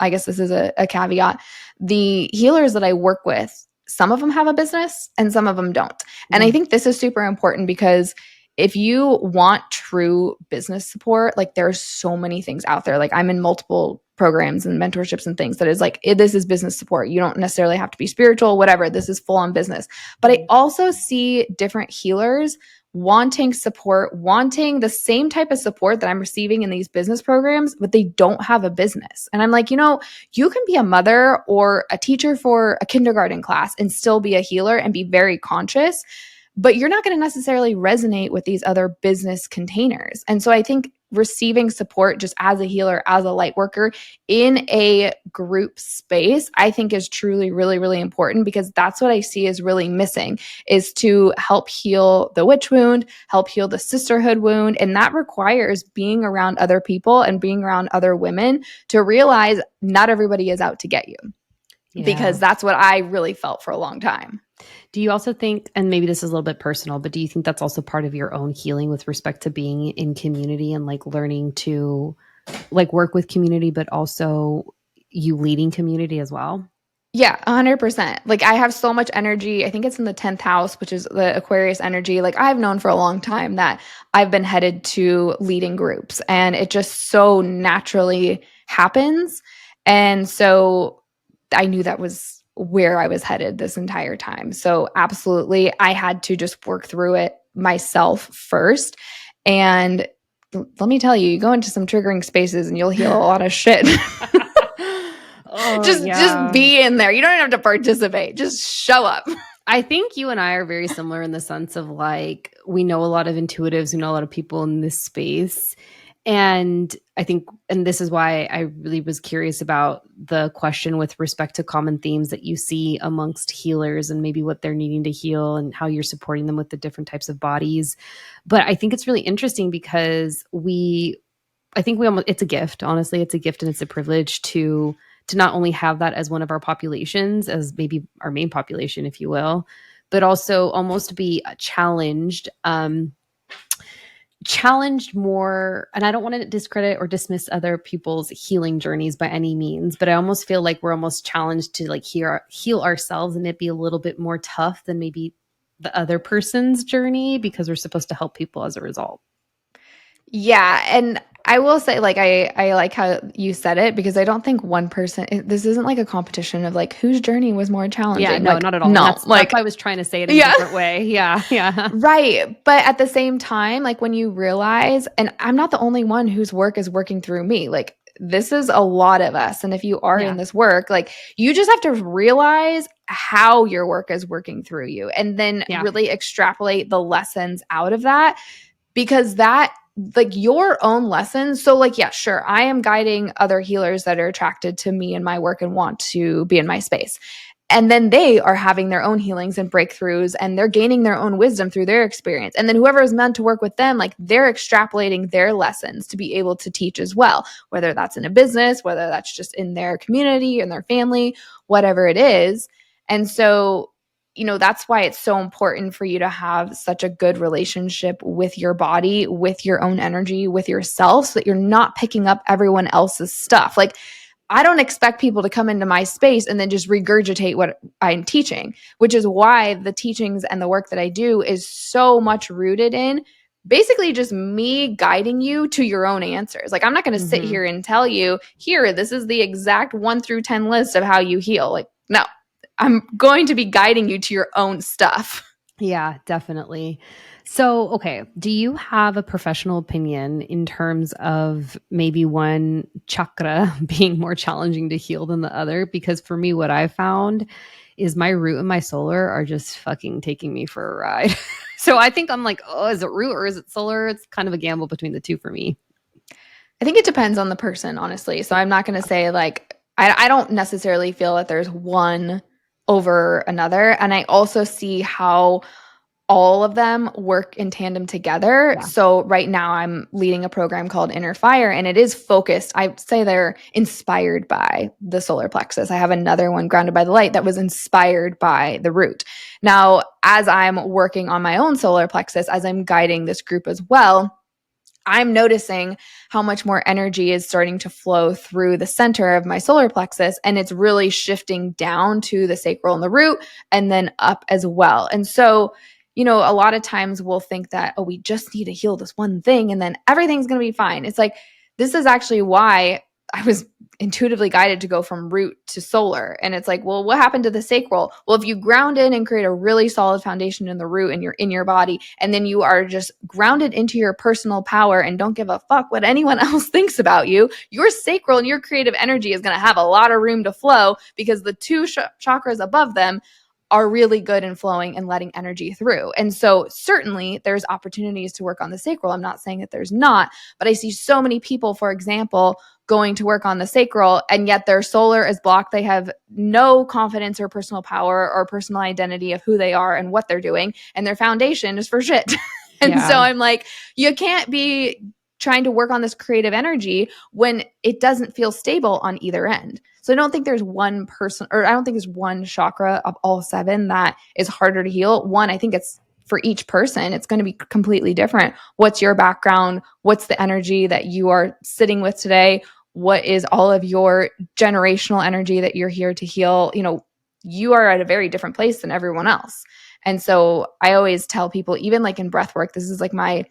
I guess this is a caveat. The healers that I work with, some of them have a business and some of them don't. And I think this is super important, because if you want true business support, like there's so many things out there. Like I'm in multiple programs and mentorships and things that is like, this is business support. You don't necessarily have to be spiritual, whatever. This is full on business. But I also see different healers wanting support, wanting the same type of support that I'm receiving in these business programs, but they don't have a business. And I'm like, you can be a mother or a teacher for a kindergarten class and still be a healer and be very conscious, but you're not going to necessarily resonate with these other business containers. And so I think receiving support just as a healer, as a light worker in a group space, I think is truly really, really important, because that's what I see is really missing, is to help heal the witch wound, help heal the sisterhood wound. And that requires being around other people and being around other women to realize not everybody is out to get you. Yeah. Because that's what I really felt for a long time. Do you also think, and maybe this is a little bit personal, but do you think that's also part of your own healing with respect to being in community and like learning to like work with community, but also you leading community as well? Yeah, 100%. Like I have so much energy. I think it's in the 10th house, which is the Aquarius energy. Like I've known for a long time that I've been headed to leading groups, and it just so naturally happens. And so I knew that was where I was headed this entire time. So absolutely, I had to just work through it myself first. And let me tell you, you go into some triggering spaces and you'll heal a lot of shit. Oh, just yeah. be in there. You don't even have to participate. Just show up. I think you and I are very similar in the sense of like, we know a lot of intuitives, we know a lot of people in this space. And I think, and this is why I really was curious about the question with respect to common themes that you see amongst healers and maybe what they're needing to heal and how you're supporting them with the different types of bodies. But I think it's really interesting because I think we almost, it's a gift, honestly, it's a gift and it's a privilege to not only have that as one of our populations, as maybe our main population, if you will, but also almost be challenged, challenged more. And I don't want to discredit or dismiss other people's healing journeys by any means, but I almost feel like we're almost challenged to like heal ourselves and it be a little bit more tough than maybe the other person's journey because we're supposed to help people as a result. Yeah, and I will say, like, I like how you said it because I don't think one person. This isn't like a competition of like whose journey was more Yeah, challenging. no, Like, not at all. And no, that's like, why I was trying to say it in a yeah, different way. Yeah, yeah. right. But at the same time, like when you realize, and I'm not the only one whose work is working through me. Like, this is a lot of us, and if you are in Yeah. this work, like, you just have to realize how your work is working through you, and then Yeah. really extrapolate the lessons out of that because that like your own lessons. So like, yeah, sure, I am guiding other healers that are attracted to me and my work and want to be in my space, and then they are having their own healings and breakthroughs and they're gaining their own wisdom through their experience, and then whoever is meant to work with them, like, they're extrapolating their lessons to be able to teach as well, whether that's in a business, whether that's just in their community and their family, whatever it is. And so, that's why it's so important for you to have such a good relationship with your body, with your own energy, with yourself, so that you're not picking up everyone else's stuff. Like, I don't expect people to come into my space and then just regurgitate what I'm teaching, which is why the teachings and the work that I do is so much rooted in basically just me guiding you to your own answers. Like, I'm not going to sit Hmm. here and tell you, here, this is the exact 1 through 10 list of how you heal. Like, no, I'm going to be guiding you to your own stuff. Yeah, definitely. So, okay, do you have a professional opinion in terms of maybe one chakra being more challenging to heal than the other? Because for me, what I found is my root and my solar are just fucking taking me for a ride. So I think I'm like, oh, is it root or is it solar? It's kind of a gamble between the two for me. I think it depends on the person, honestly. So I'm not going to say like, I don't necessarily feel that there's one over another. And I also see how all of them work in tandem together. Yeah. So right now I'm leading a program called Inner Fire, and it is focused. I say they're inspired by the solar plexus. I have another one, Grounded by the Light, that was inspired by the root. Now, as I'm working on my own solar plexus, as I'm guiding this group as well, I'm noticing how much more energy is starting to flow through the center of my solar plexus, and it's really shifting down to the sacral and the root and then up as well. And so, a lot of times we'll think that, oh, we just need to heal this one thing and then everything's going to be fine. It's like, this is actually why I was intuitively guided to go from root to solar. And it's like, well, what happened to the sacral? Well, if you ground in and create a really solid foundation in the root and you're in your body, and then you are just grounded into your personal power and don't give a fuck what anyone else thinks about you, your sacral and your creative energy is going to have a lot of room to flow because the two chakras above them are really good in flowing and letting energy through. And so certainly there's opportunities to work on the sacral. I'm not saying that there's not, but I see so many people, for example, going to work on the sacral, and yet their solar is blocked. They have no confidence or personal power or personal identity of who they are and what they're doing, and their foundation is for shit. And so Yeah. I'm like, you can't be trying to work on this creative energy when it doesn't feel stable on either end. So I don't think there's one person, or I don't think there's one chakra of all seven that is harder to heal. One, I think it's for each person, it's going to be completely different. What's your background? What's the energy that you are sitting with today? What is all of your generational energy that you're here to heal? You are at a very different place than everyone else. And so I always tell people, even like in breath work, this is like my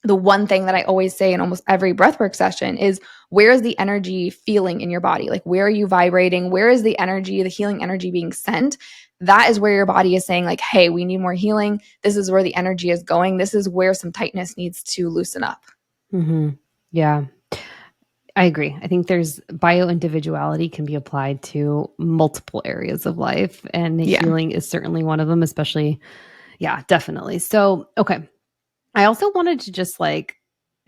the one thing that I always say in almost every breathwork session is, where is the energy feeling in your body? Like, where are you vibrating? Where is the energy, the healing energy being sent? That is where your body is saying like, hey, we need more healing. This is where the energy is going. This is where some tightness needs to loosen up. Mm-hmm. Yeah. I agree. I think there's bio individuality can be applied to multiple areas of life, and Yeah. healing is certainly one of them, especially. Yeah, definitely. So, okay. I also wanted to just like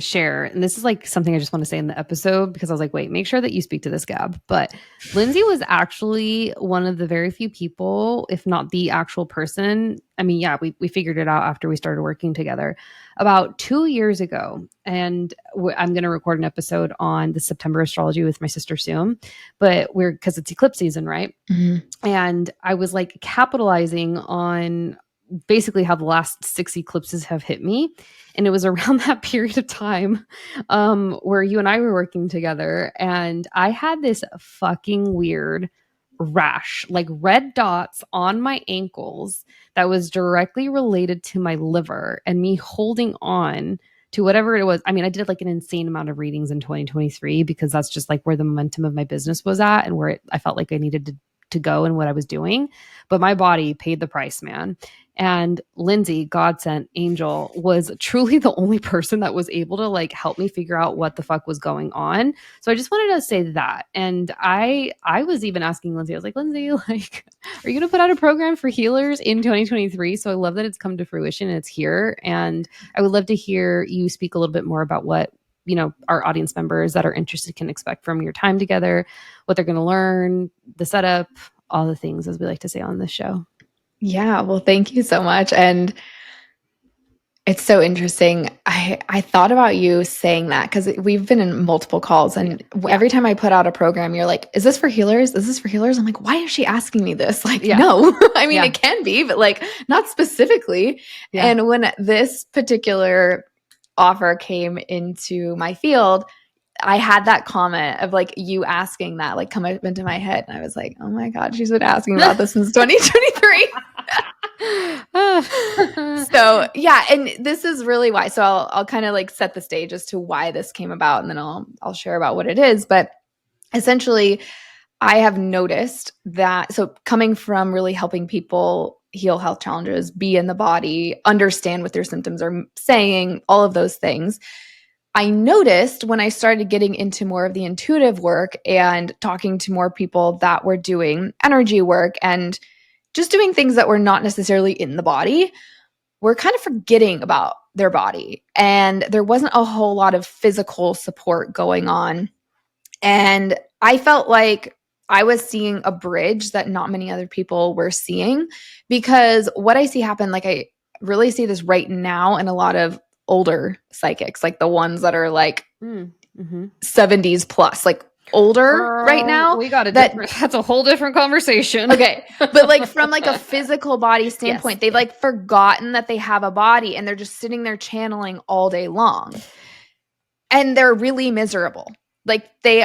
share, and this is like something I just want to say in the episode because I was like, wait, make sure that you speak to this, Gab. But Lindsey was actually one of the very few people, if not the actual person. I mean, yeah, we figured it out after we started working together about 2 years ago. And I'm going to record an episode on the September astrology with my sister soon, but because it's eclipse season, right? Mm-hmm. And I was like capitalizing on basically how the last 6 eclipses have hit me. And it was around that period of time where you and I were working together. And I had this fucking weird rash, like red dots on my ankles that was directly related to my liver and me holding on to whatever it was. I mean, I did like an insane amount of readings in 2023 because that's just like where the momentum of my business was at and where I felt like I needed to go and what I was doing. But my body paid the price, man. And Lindsey, God sent angel, was truly the only person that was able to like help me figure out what the fuck was going on. So I just wanted to say that. And I was even asking Lindsey, I was like, Lindsey, like, are you gonna put out a program for healers in 2023? So I love that it's come to fruition and it's here. And I would love to hear you speak a little bit more about what our audience members that are interested can expect from your time together, what they're going to learn, the setup, all the things, as we like to say on this show. Yeah. Well, thank you so much. And it's so interesting. I thought about you saying that because we've been in multiple calls, and Yeah. every time I put out a program, you're like, is this for healers? Is this for healers? I'm like, why is she asking me this? Like, Yeah. no, I mean, Yeah. it can be, but like not specifically. Yeah. And when this particular offer came into my field, I had that comment of like you asking that like come up into my head. And I was like, oh my God, she's been asking about this since 2023. So yeah, and this is really why. So I'll kind of like set the stage as to why this came about, and then I'll share about what it is. But essentially, I have noticed that, so coming from really helping people heal health challenges, be in the body, understand what their symptoms are saying, all of those things, I noticed when I started getting into more of the intuitive work and talking to more people that were doing energy work and just doing things that were not necessarily in the body, we're kind of forgetting about their body. And there wasn't a whole lot of physical support going on. And I felt like I was seeing a bridge that not many other people were seeing, because what I see happen, like I really see this right now in a lot of older psychics, like the ones that are like 70s plus, like older right now. We got that's a whole different conversation. Okay. But like from like a physical body standpoint, Yes. they've like forgotten that they have a body and they're just sitting there channeling all day long. And they're really miserable. Like they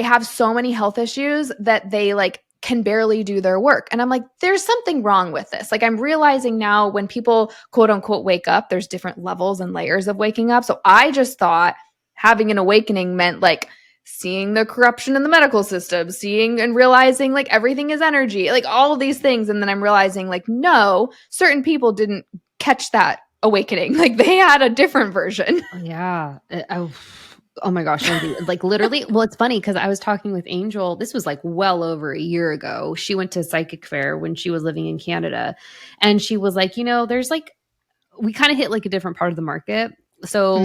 have so many health issues that they like can barely do their work. And I'm like, there's something wrong with this. Like I'm realizing now when people quote unquote wake up, there's different levels and layers of waking up. So I just thought having an awakening meant like seeing the corruption in the medical system, seeing and realizing like everything is energy, like all of these things. And then I'm realizing like, no, certain people didn't catch that awakening. Like they had a different version. Yeah. Oh my gosh, Lindsey. Like literally, well, it's funny because I was talking with Angel. This was like well over a year ago. She went to psychic fair when she was living in Canada. And she was like, there's like, we kind of hit like a different part of the market. So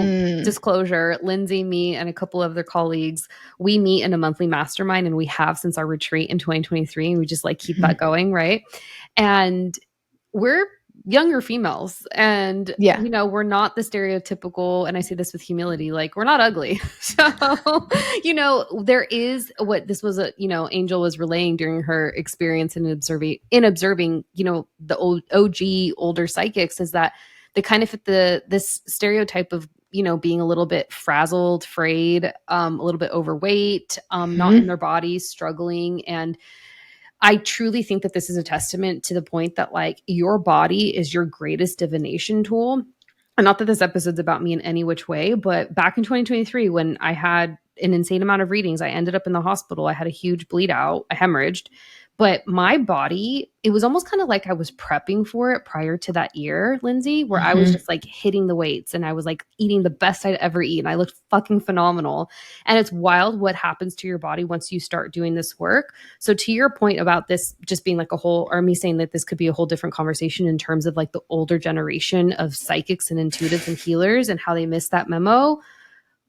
disclosure, Lindsey, me, and a couple of their colleagues, we meet in a monthly mastermind, and we have since our retreat in 2023. And we just like keep that going. Right. And we're younger females, and we're not the stereotypical, and I say this with humility, like we're not ugly. So there is what this was Angel was relaying during her experience in observing the old OG older psychics, is that they kind of fit this stereotype of being a little bit frazzled, frayed, a little bit overweight, not in their bodies, struggling. And I truly think that this is a testament to the point that like your body is your greatest divination tool. and not that this episode's about me in any which way, but back in 2023, when I had an insane amount of readings, I ended up in the hospital. I had a huge bleed out, I hemorrhaged. But my body, it was almost kind of like I was prepping for it prior to that year, Lindsey, where I was Mhm. just like hitting the weights and I was like eating the best I'd ever eaten. I looked fucking phenomenal. And it's wild what happens to your body once you start doing this work. So to your point about this just being like a whole, or me saying that this could be a whole different conversation in terms of like the older generation of psychics and intuitives and healers and how they missed that memo,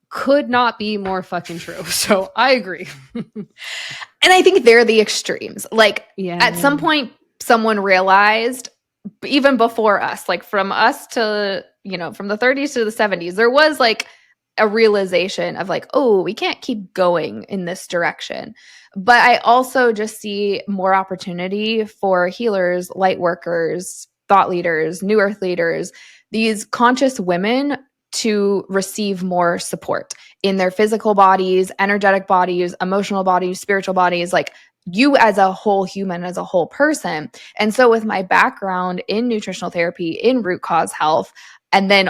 could not be more fucking true. So I agree. And I think they're the extremes. Like at Yeah. some point, someone realized, even before us, like from us to, from the 30s to the 70s, there was like a realization of like, oh, we can't keep going in this direction. But I also just see more opportunity for healers, light workers, thought leaders, new earth leaders, these conscious women to receive more support in their physical bodies, energetic bodies, emotional bodies, spiritual bodies, like you as a whole human, as a whole person. And so with my background in nutritional therapy, in root cause health, and then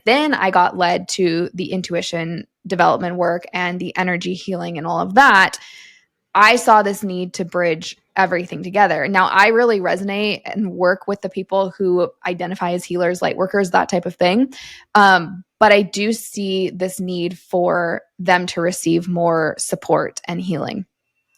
then I got led to the intuition development work and the energy healing and all of that. I saw this need to bridge everything together. Now, I really resonate and work with the people who identify as healers, light workers, that type of thing. But I do see this need for them to receive more support and healing.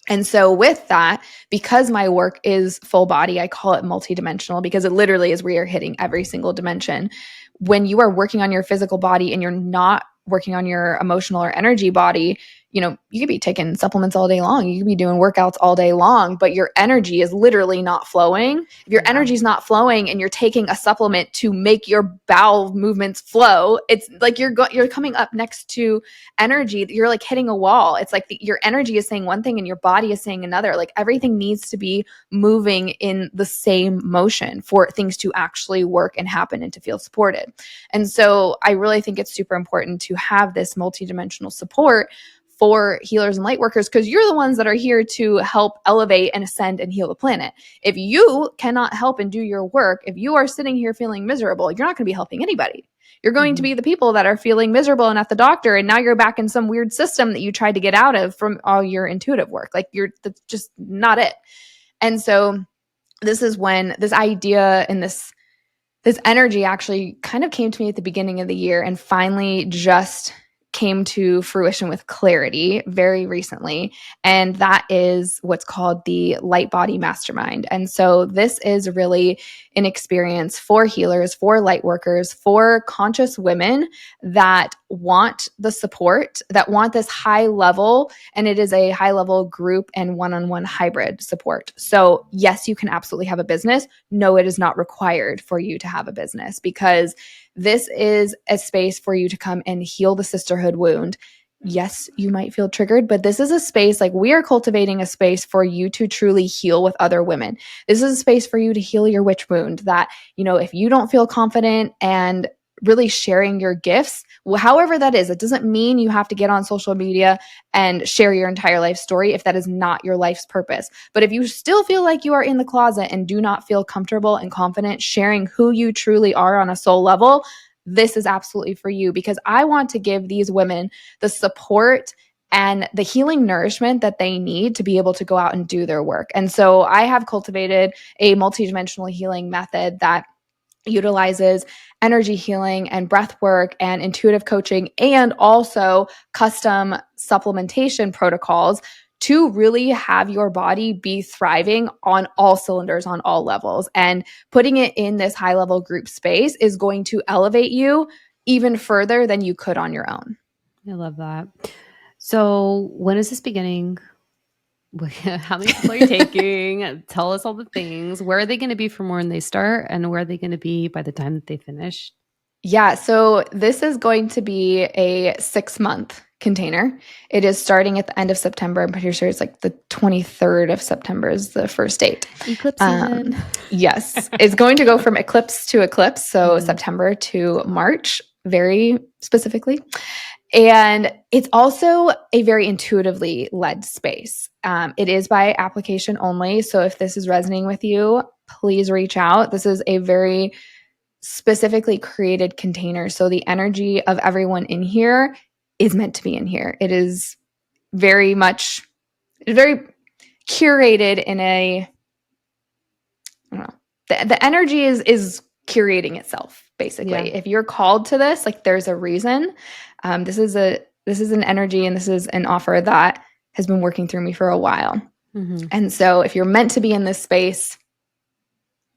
And so, with that, because my work is full body, I call it multidimensional because it literally is where you're hitting every single dimension. When you are working on your physical body and you're not working on your emotional or energy body, you could be taking supplements all day long. You could be doing workouts all day long, but your energy is literally not flowing. If your Yeah. energy is not flowing and you're taking a supplement to make your bowel movements flow, it's like you're coming up next to energy. You're like hitting a wall. It's like your energy is saying one thing and your body is saying another. Like everything needs to be moving in the same motion for things to actually work and happen and to feel supported. And so I really think it's super important to have this multidimensional support for healers and light workers, because you're the ones that are here to help elevate and ascend and heal the planet. If you cannot help and do your work, if you are sitting here feeling miserable, you're not going to be helping anybody. You're going to Mhm. be the people that are feeling miserable and at the doctor, and now you're back in some weird system that you tried to get out of from all your intuitive work. Like that's just not it. And so this is when this idea and this energy actually kind of came to me at the beginning of the year and finally just came to fruition with clarity very recently. And that is what's called the Light Body Mastermind. And so this is really an experience for healers, for light workers, for conscious women that want the support, that want this high level. And it is a high level group and one-on-one hybrid support. So yes, you can absolutely have a business. No, it is not required for you to have a business, because this is a space for you to come and heal the sisterhood wound. Yes, you might feel triggered, but this is a space, like we are cultivating a space for you to truly heal with other women. This is a space for you to heal your witch wound that, if you don't feel confident and really sharing your gifts, however that is, it doesn't mean you have to get on social media and share your entire life story if that is not your life's purpose. But if you still feel like you are in the closet and do not feel comfortable and confident sharing who you truly are on a soul level, this is absolutely for you, because I want to give these women the support and the healing nourishment that they need to be able to go out and do their work. And so I have cultivated a multidimensional healing method that utilizes energy healing and breath work and intuitive coaching, and also custom supplementation protocols to really have your body be thriving on all cylinders, on all levels. And putting it in this high level group space is going to elevate you even further than you could on your own. I love that. So when is this beginning? How many people are you taking? Tell us all the things. Where are they going to be from when they start, and where are they going to be by the time that they finish? Yeah, so this is going to be a 6-month container. It is starting at the end of September. I'm pretty sure it's like the 23rd of September is the first date. Eclipse season. Yes, it's going to go from eclipse to eclipse, so Mhm. September to March, very specifically. And it's also a very intuitively led space. It is by application only. So if this is resonating with you, please reach out. This is a very specifically created containers. So the energy of everyone in here is meant to be in here. It is very much, very curated in a, I don't know, the energy is curating itself, Yeah. basically. If you're called to this, like, there's a reason. This is an energy, and this is an offer that has been working through me for a while. Mm-hmm. And so if you're meant to be in this space,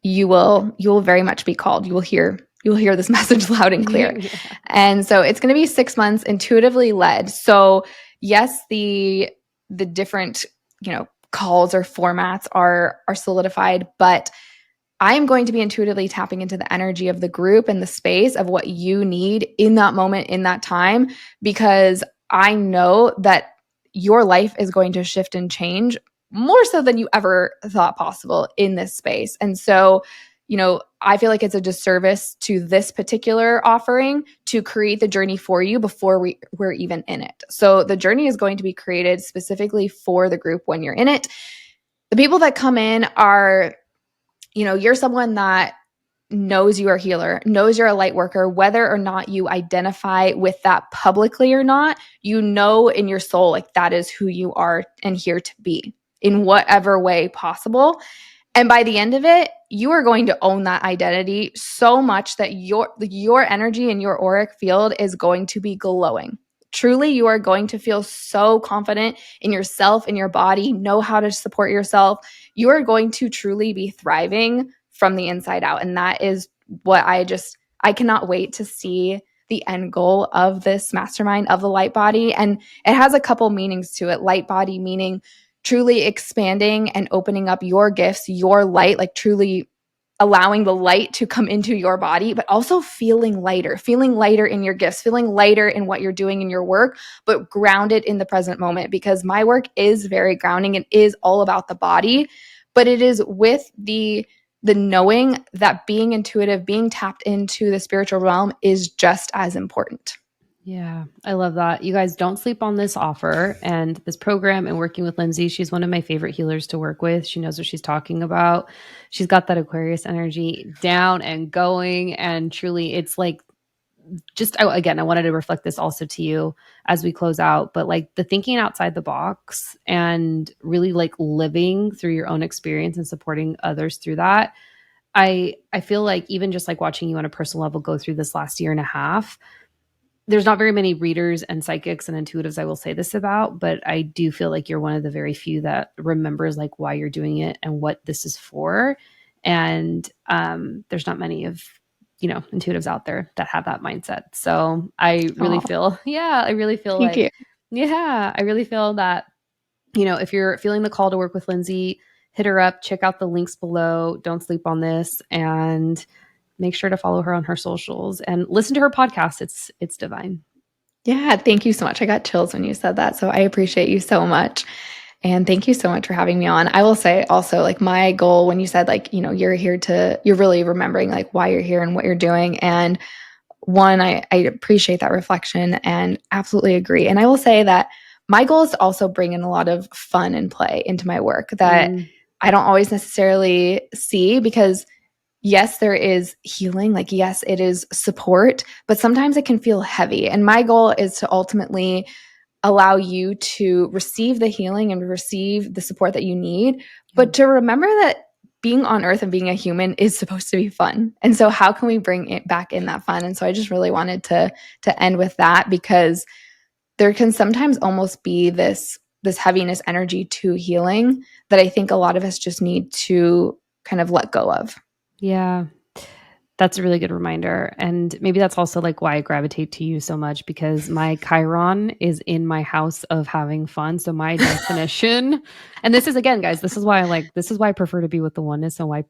you will very much be called. You will hear this message loud and clear. Yeah. And so it's going to be 6 months, intuitively led. So yes, the different, calls or formats are solidified, but I'm going to be intuitively tapping into the energy of the group and the space of what you need in that moment, in that time, because I know that your life is going to shift and change more so than you ever thought possible in this space. And so, I feel like it's a disservice to this particular offering to create the journey for you before we're even in it. So the journey is going to be created specifically for the group when you're in it. The people that come in are, you're someone that knows you are a healer, knows you're a light worker, whether or not you identify with that publicly or not, in your soul, like, that is who you are and here to be in whatever way possible. And by the end of it, you are going to own that identity so much that your energy and your auric field is going to be glowing. Truly, you are going to feel so confident in yourself, in your body, know how to support yourself. You are going to truly be thriving from the inside out. And that is what I cannot wait to see the end goal of this mastermind of the light body. And it has a couple meanings to it. Light body meaning truly expanding and opening up your gifts, your light, like truly allowing the light to come into your body, but also feeling lighter in your gifts, feeling lighter in what you're doing in your work, but grounded in the present moment, because my work is very grounding. It is all about the body, but it is with the knowing that being intuitive, being tapped into the spiritual realm is just as important. Yeah, I love that. You guys, don't sleep on this offer and this program and working with Lindsey. She's one of my favorite healers to work with. She knows what she's talking about. She's got that Aquarius energy down and going. And truly, it's like, again, I wanted to reflect this also to you as we close out, but like the thinking outside the box and really like living through your own experience and supporting others through that. I feel like even just like watching you on a personal level go through this last year and a half, there's not very many readers and psychics and intuitives I will say this about, but I do feel like you're one of the very few that remembers like why you're doing it and what this is for. And there's not many of, intuitives out there that have that mindset. So I really Oh, feel, I really feel thank like, you. I really feel that, if you're feeling the call to work with Lindsey, hit her up, check out the links below. Don't sleep on this, and make sure to follow her on her socials and listen to her podcast. It's divine. Yeah, thank you so much. I got chills when you said that. So I appreciate you so much. And thank you so much for having me on. I will say also, like, my goal when you said, like, you're really remembering like why you're here and what you're doing. And one, I appreciate that reflection and absolutely agree. And I will say that my goal is to also bring in a lot of fun and play into my work that Mm, I don't always necessarily see, because yes, there is healing. Like, yes, it is support, but sometimes it can feel heavy. And my goal is to ultimately allow you to receive the healing and receive the support that you need, yeah. but to remember that being on earth and being a human is supposed to be fun. And so how can we bring it back in that fun? And so I just really wanted to end with that, because there can sometimes almost be this heaviness energy to healing that I think a lot of us just need to kind of let go of. Yeah. That's a really good reminder. And maybe that's also like why I gravitate to you so much, because my Chiron is in my house of having fun. So my definition, and this is again, guys, this is why I prefer to be with the oneness and why,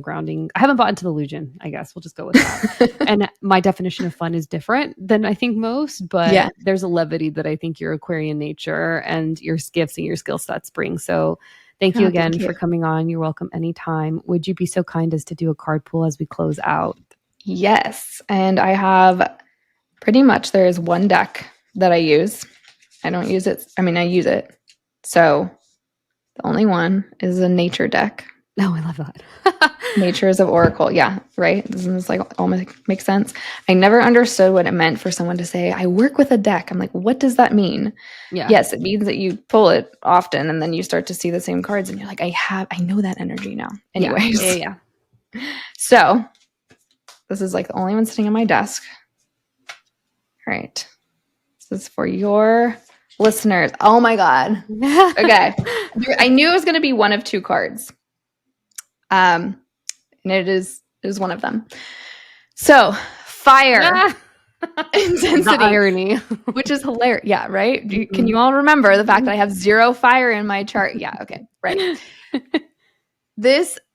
grounding. I haven't bought into the illusion, I guess. We'll just go with that. And my definition of fun is different than I think most, but Yeah. there's a levity that I think your Aquarian nature and your gifts and your skill sets bring. So thank you Oh, again thank you. for coming on. You're welcome anytime. Would you be so kind as to do a card pull as we close out? Yes. And I have pretty much, there is one deck that I use. I don't use it. I mean, I use it. So the only one is a nature deck. Oh, I love that. Natures of Oracle. Yeah, right. Doesn't this like all make sense? I never understood what it meant for someone to say, I work with a deck. I'm like, what does that mean? Yeah. Yes, it means that you pull it often and then you start to see the same cards and you're like, I know that energy now. Anyways. Yeah. So this is like the only one sitting on my desk. All right. This is for your listeners. Oh my God. Okay. I knew it was going to be one of two cards. And it is one of them. So fire intensity, the irony, which is hilarious. Yeah. Right. Can you all remember the fact that I have 0 fire in my chart? Yeah. Okay. Right.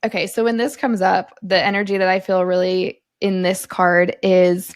Okay. So when this comes up, the energy that I feel really in this card is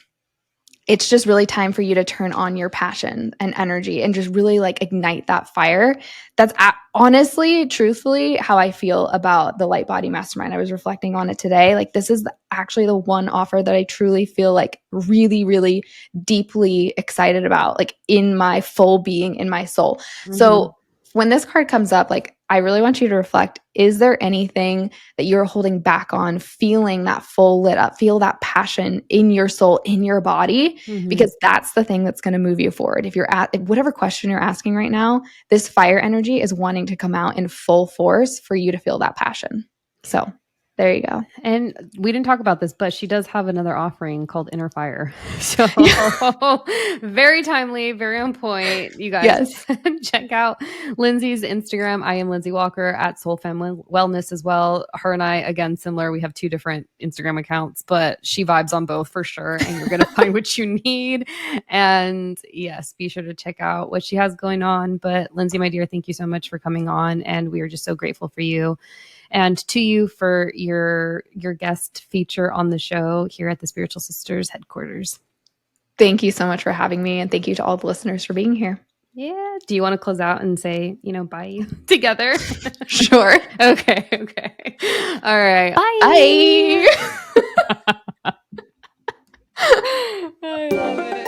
it's just really time for you to turn on your passion and energy and just really like ignite that fire. That's honestly, truthfully, how I feel about the Light Body Mastermind. I was reflecting on it today. Like this is actually the one offer that I truly feel like really, really deeply excited about, like in my full being, in my soul. Mm-hmm. So when this card comes up, like I really want you to reflect, is there anything that you're holding back on feeling that full lit up, feel that passion in your soul, in your body? Because that's the thing that's going to move you forward. If you're at whatever question you're asking right now, this fire energy is wanting to come out in full force for you to feel that passion. So there you go. And we didn't talk about this, but she does have another offering called Inner Fire. So very timely, very on point. You guys check out Lindsey's Instagram. I am Lindsey Walker at Soul Family Wellness as well. Her and I, again, similar. We have 2 different Instagram accounts, but she vibes on both for sure. And you're going to find what you need. And yes, be sure to check out what she has going on. But Lindsey, my dear, thank you so much for coming on. And we are just so grateful for you. And to you for your guest feature on the show here at the Spiritual Sisters headquarters. Thank you so much for having me. And thank you to all the listeners for being here. Yeah. Do you want to close out and say, bye together? Sure. Okay. All right. Bye. I love it.